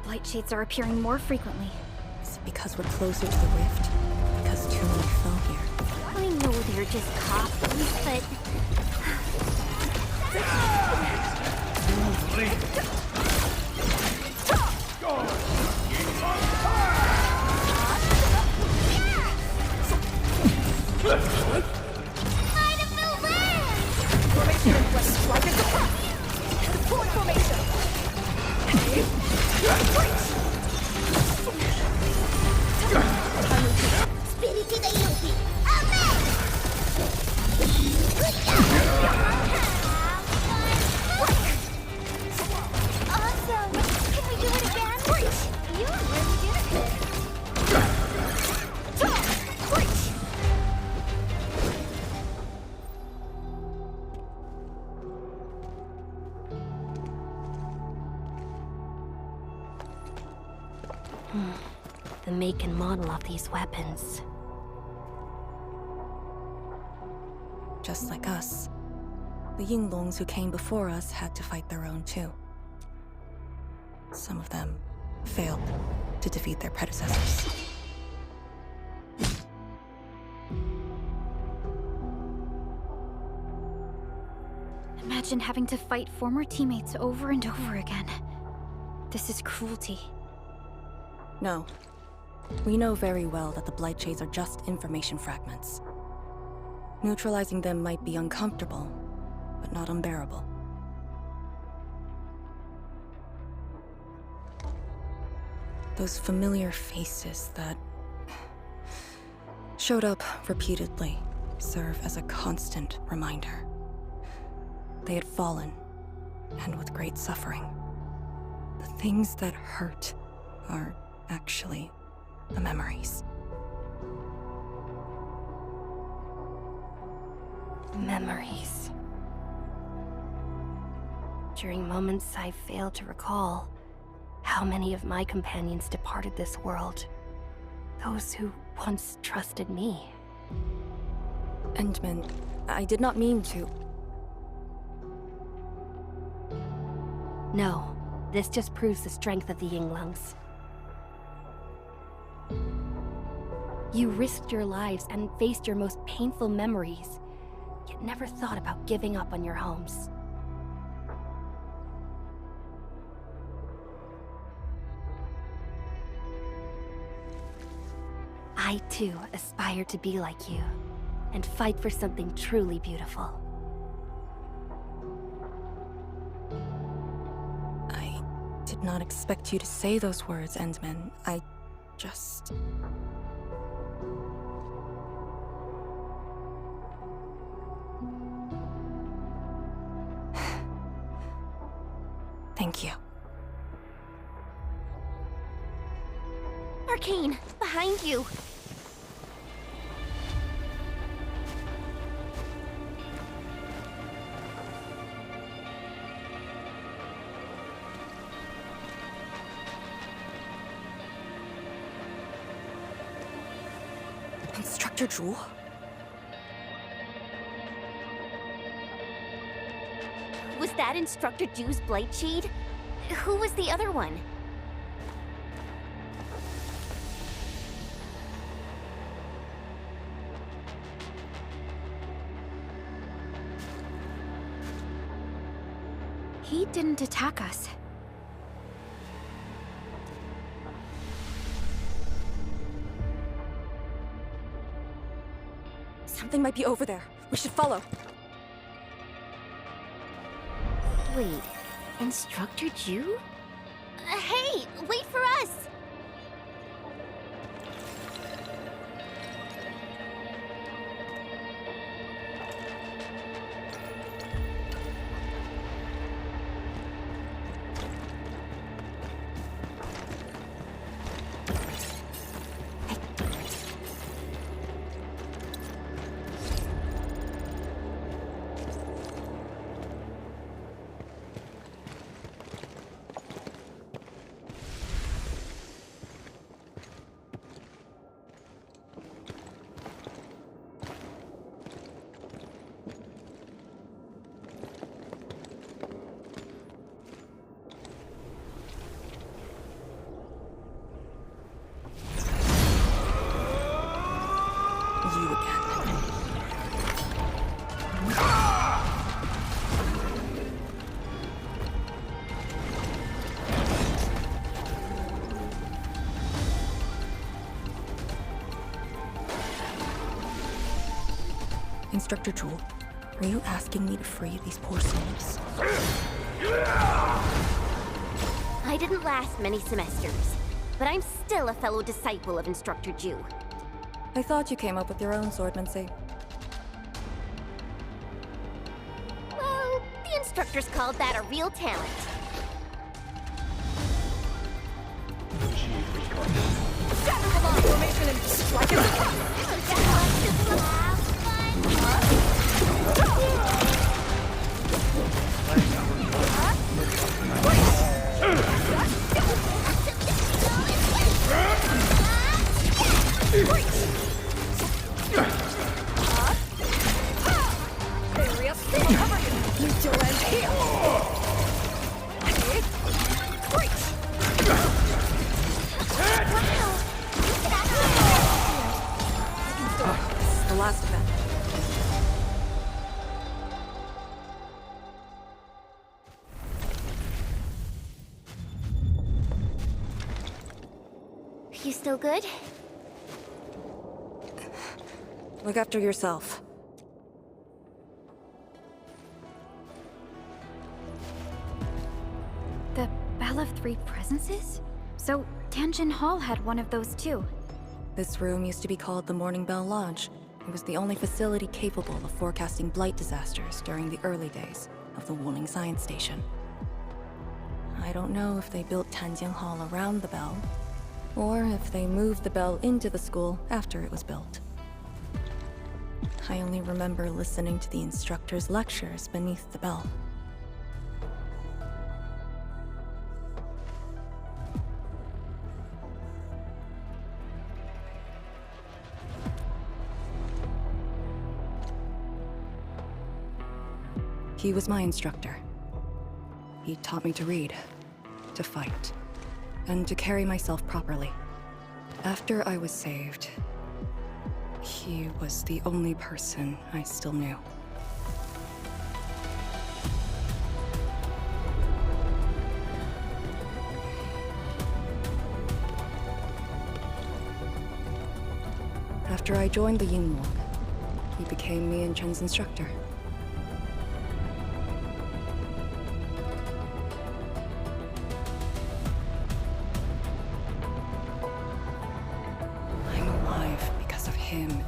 Speaker 10: Blight shades are appearing more frequently.
Speaker 6: Is it because we're closer to the rift? Because too many fell here?
Speaker 2: I know they're just copies, but...
Speaker 7: Might have no land! Formation in West Strikers attack! Deploy formation! Spiriti dei lupi! A me!
Speaker 2: The make and model of these weapons.
Speaker 6: Just like us, the Yinglongs who came before us had to fight their own too. Some of them failed to defeat their predecessors.
Speaker 10: Imagine having to fight former teammates over and over again. This is cruelty.
Speaker 6: No. We know very well that the Blightshades are just information fragments. Neutralizing them might be uncomfortable, but not unbearable. Those familiar faces that showed up repeatedly serve as a constant reminder. They had fallen, and with great suffering. The things that hurt are actually the memories.
Speaker 2: Memories. During moments I failed to recall, how many of my companions departed this world. Those who once trusted me.
Speaker 6: Endman, I did not mean to.
Speaker 2: No, this just proves the strength of the Yinglongs. You risked your lives and faced your most painful memories, yet never thought about giving up on your homes. I too aspire to be like you, and fight for something truly beautiful.
Speaker 6: I did not expect you to say those words, Endman. I just... Thank you.
Speaker 2: Arcane, behind you!
Speaker 6: Instructor Jewel?
Speaker 2: Was that Instructor Ju's Blightshade? Who was the other one?
Speaker 10: He didn't attack us.
Speaker 6: Something might be over there. We should follow.
Speaker 2: Wait, Instructor Ju? Hey, wait for us!
Speaker 6: You again. Instructor Jewel, are you asking me to free these poor souls?
Speaker 2: I didn't last many semesters, but I'm still a fellow disciple of Instructor Ju.
Speaker 6: I thought you came up with your own swordmancy.
Speaker 2: Well, the instructors called that a real talent.
Speaker 6: Shatter the bomb formation and strike it
Speaker 2: You still good?
Speaker 6: Look after yourself.
Speaker 10: The Bell of Three Presences? So, Tanjin Hall had one of those too.
Speaker 6: This room used to be called the Morning Bell Lodge. It was the only facility capable of forecasting blight disasters during the early days of the Wuling Science Station. I don't know if they built Tanjin Hall around the bell, or if they moved the bell into the school after it was built. I only remember listening to the instructor's lectures beneath the bell. He was my instructor. He taught me to read, to fight, and to carry myself properly. After I was saved, he was the only person I still knew. After I joined the Yingluang, he became me and Chen's instructor.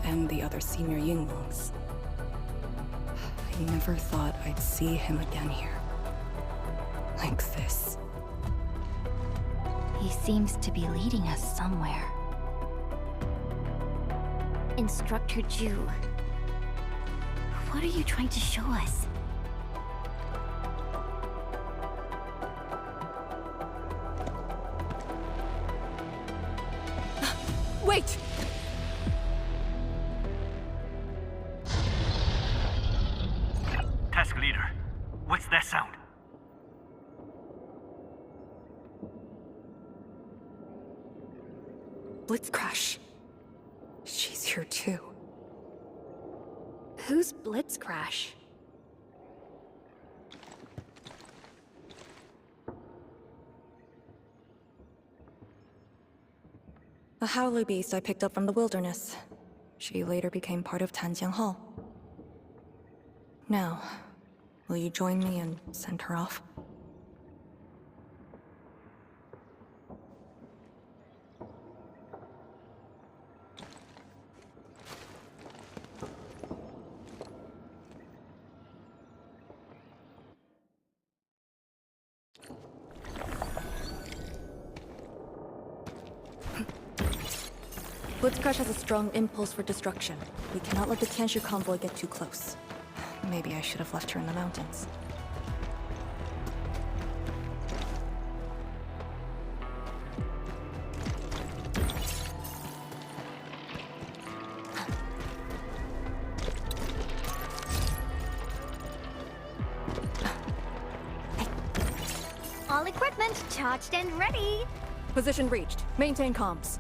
Speaker 6: And the other senior Yingluangs. I never thought I'd see him again here. Like this.
Speaker 10: He seems to be leading us somewhere.
Speaker 2: Instructor Ju. What are you trying to show us?
Speaker 6: Wait!
Speaker 12: Task leader, what's that sound?
Speaker 6: Blitzcrash. She's here too.
Speaker 10: Who's Blitzcrash?
Speaker 6: A howler beast I picked up from the wilderness. She later became part of Tanjiang Hall. Now, will you join me and send her off? Blitzcrash has a strong impulse for destruction. We cannot let the Tianshu convoy get too close. Maybe I should have left her in the mountains.
Speaker 7: All equipment charged and ready.
Speaker 6: Position reached. Maintain comms.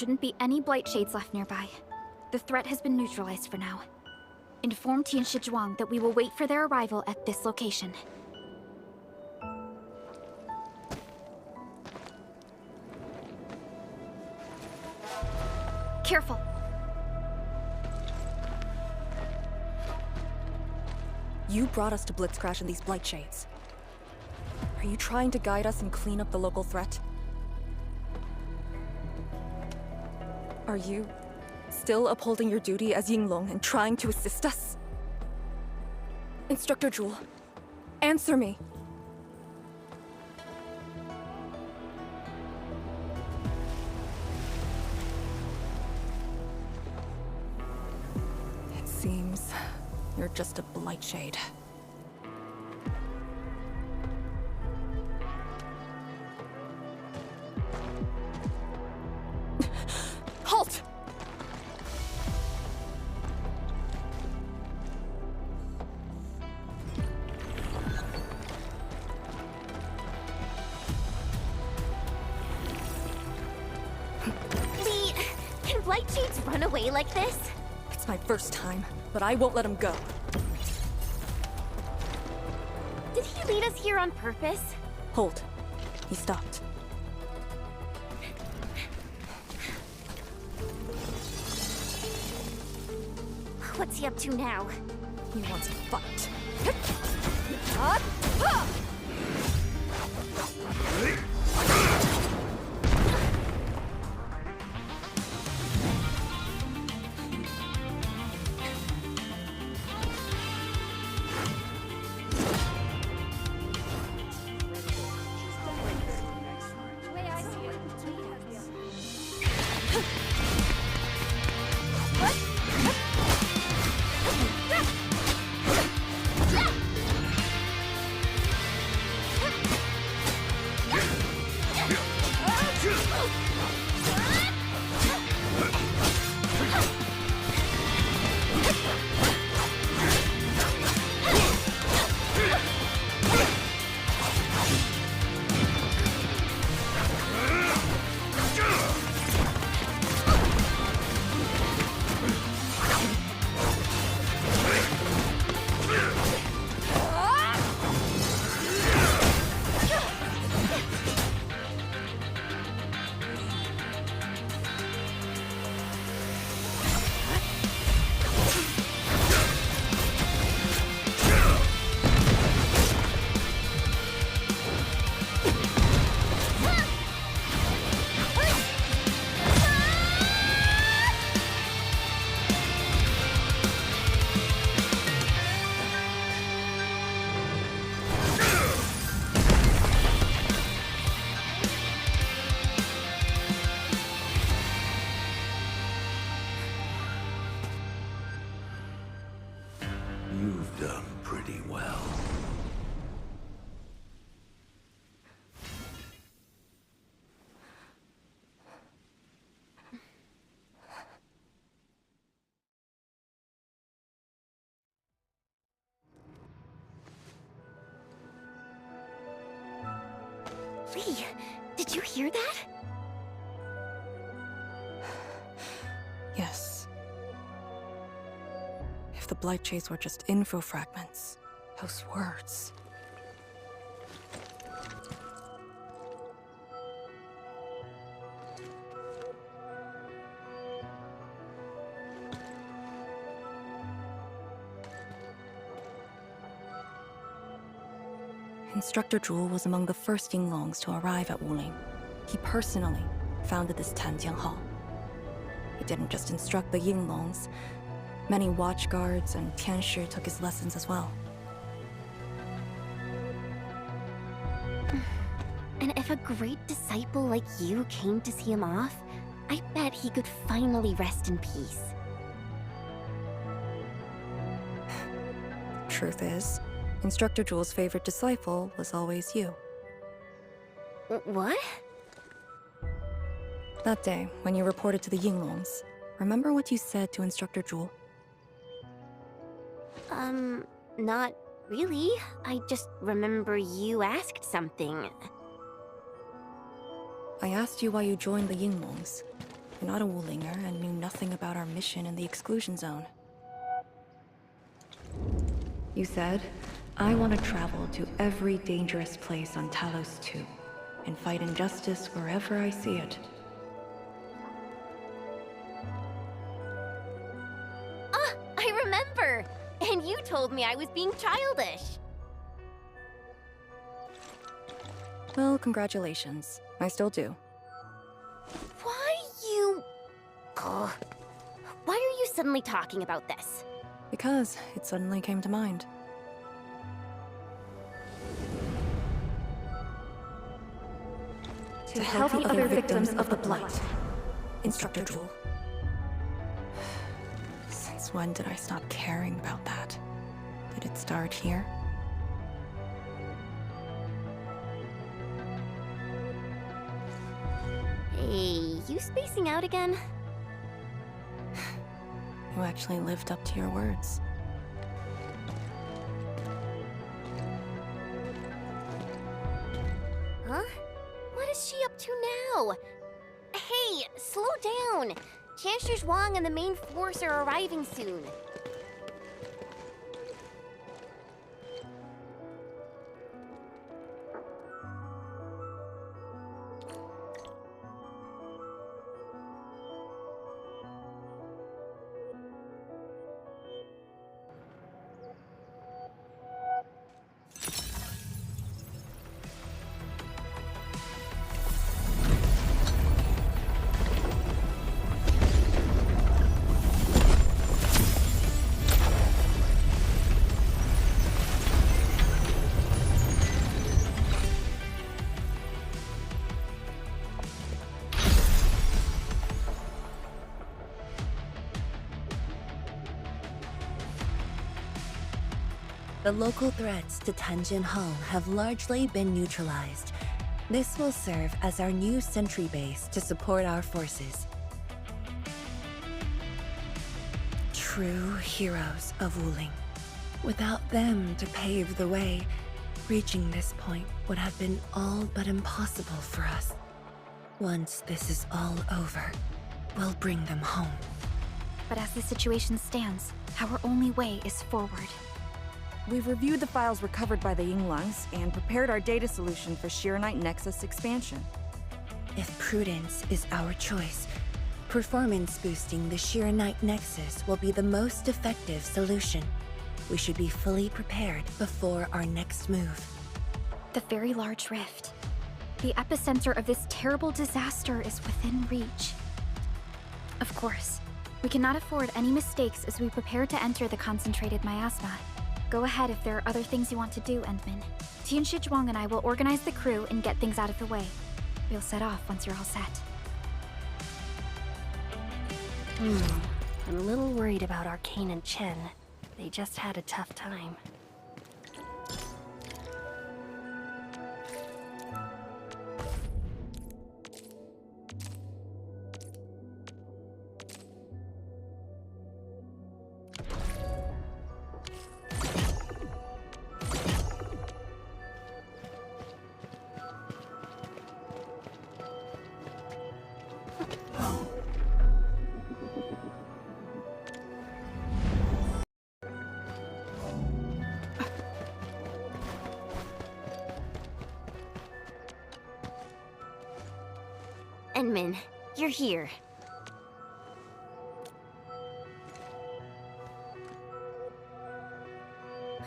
Speaker 10: shouldn't be any Blight Shades left nearby. The threat has been neutralized for now. Inform Tian Shizhuang that we will wait for their arrival at this location. Careful.
Speaker 6: You brought us to Blitzcrash in these Blight Shades. Are you trying to guide us and clean up the local threat? Are you still upholding your duty as Yinglong and trying to assist us? Instructor Jewel, answer me! It seems you're just a Blight Shade. Halt!
Speaker 2: Lee, can Blight Shades run away like this?
Speaker 6: It's my first time, but I won't let him go.
Speaker 2: Did he lead us here on purpose?
Speaker 6: Hold. He stopped.
Speaker 2: What's he up to now?
Speaker 6: He wants to fight.
Speaker 11: You've done pretty well.
Speaker 2: Lee, did you hear that?
Speaker 6: Yes. If the Blight Shades were just info fragments, those words. Instructor Jewel was among the first Yinglongs to arrive at Wuling. He personally founded this Tanjiang Hall. He didn't just instruct the Yinglongs. Many watchguards and Tianshi took his lessons as well.
Speaker 2: And if a great disciple like you came to see him off, I bet he could finally rest in peace.
Speaker 6: Truth is, Instructor Jewel's favorite disciple was always you.
Speaker 2: What?
Speaker 6: That day, when you reported to the Yinglongs, remember what you said to Instructor Jewel?
Speaker 2: Not really. I just remember you asked something.
Speaker 6: I asked you why you joined the Yinglongs. You're not a Wulinger and knew nothing about our mission in the exclusion zone.
Speaker 13: You said, I want to travel to every dangerous place on Talos 2, and fight injustice wherever I see it.
Speaker 2: Ah, I remember! And you told me I was being childish.
Speaker 6: Well, congratulations. I still do.
Speaker 2: Why you... Ugh. Why are you suddenly talking about this?
Speaker 6: Because it suddenly came to mind.
Speaker 13: To help the other victims of the Blight.
Speaker 6: Instructor Jewel. Since when did I stop caring about that? Did it start here?
Speaker 2: Hey, you spacing out again?
Speaker 6: You actually lived up to your words.
Speaker 2: Huh? What is she up to now? Hey, slow down! Chancellor Zhuang and the main force are arriving soon.
Speaker 1: The local threats to Tanjin Hall have largely been neutralized. This will serve as our new sentry base to support our forces. True heroes of Wuling. Without them to pave the way, reaching this point would have been all but impossible for us. Once this is all over, we'll bring them home.
Speaker 10: But as the situation stands, our only way is forward.
Speaker 14: We've reviewed the files recovered by the Yinglangs and prepared our data solution for Shiranite Nexus expansion.
Speaker 1: If prudence is our choice, performance boosting the Shiranite Nexus will be the most effective solution. We should be fully prepared before our next move.
Speaker 10: The very large rift. The epicenter of this terrible disaster is within reach. Of course, we cannot afford any mistakes as we prepare to enter the concentrated miasma. Go ahead if there are other things you want to do, Endman. Tianshi Zhuang and I will organize the crew and get things out of the way. We'll set off once you're all set.
Speaker 15: I'm a little worried about Arcane and Chen. They just had a tough time.
Speaker 2: Endman, you're here.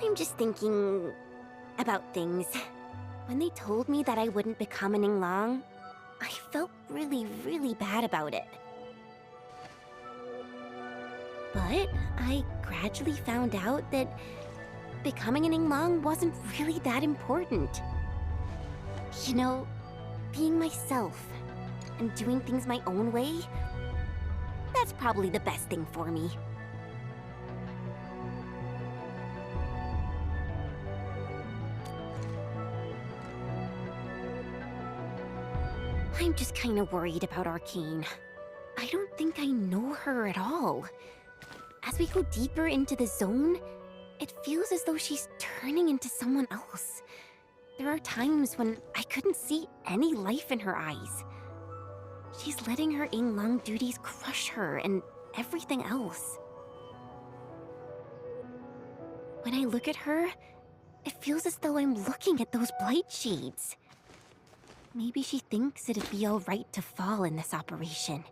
Speaker 2: I'm just thinking about things. When they told me that I wouldn't become an Yinglang, I felt really, really bad about it. But I gradually found out that becoming an Yinglang wasn't really that important. You know, being myself and doing things my own way, that's probably the best thing for me. I'm just kind of worried about Arcane. I don't think I know her at all. As we go deeper into the zone, it feels as though she's turning into someone else. There are times when I couldn't see any life in her eyes. She's letting her Yinglang duties crush her and everything else. When I look at her, it feels as though I'm looking at those blight shades. Maybe she thinks it'd be alright to fall in this operation.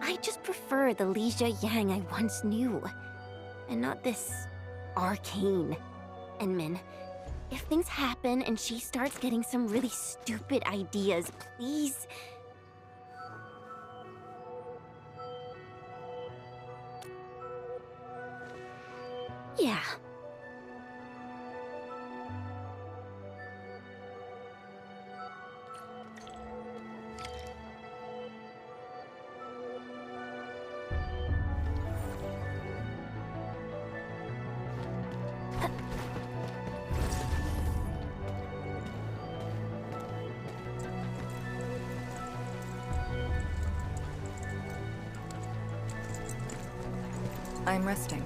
Speaker 2: I just prefer the Li Yang I once knew, and not this arcane. Enmin, if things happen and she starts getting some really stupid ideas, please... Yeah.
Speaker 6: I'm resting,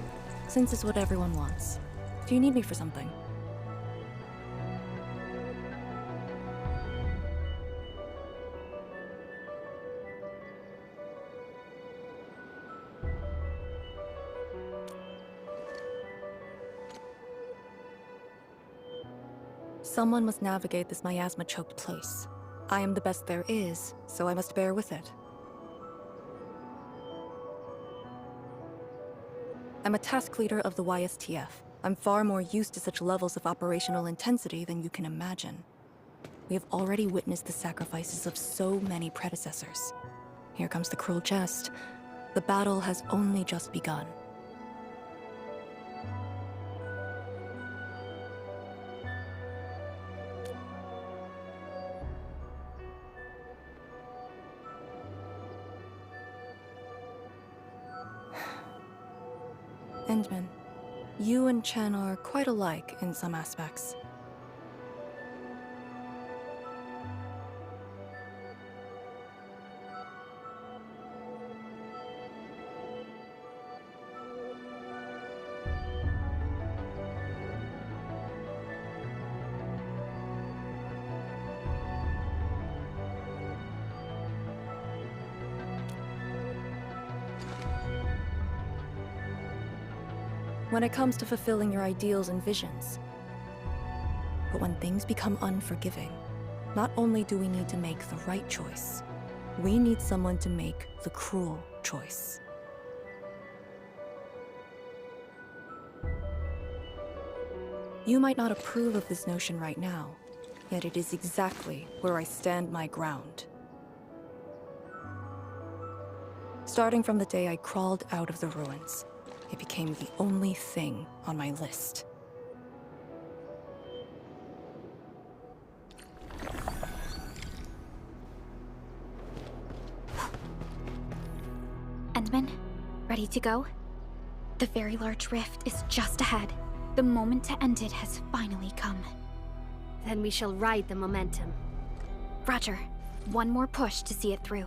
Speaker 6: since it's what everyone wants. Do you need me for something? Someone must navigate this miasma-choked place. I am the best there is, so I must bear with it. I'm a task leader of the YSTF. I'm far more used to such levels of operational intensity than you can imagine. We have already witnessed the sacrifices of so many predecessors. Here comes the cruel jest. The battle has only just begun. Endman, you and Chen are quite alike in some aspects. When it comes to fulfilling your ideals and visions. But when things become unforgiving, not only do we need to make the right choice, we need someone to make the cruel choice. You might not approve of this notion right now, yet it is exactly where I stand my ground. Starting from the day I crawled out of the ruins, it became the only thing on my list.
Speaker 10: Endman, ready to go? The very large rift is just ahead. The moment to end it has finally come.
Speaker 15: Then we shall ride the momentum.
Speaker 10: Roger. One more push to see it through.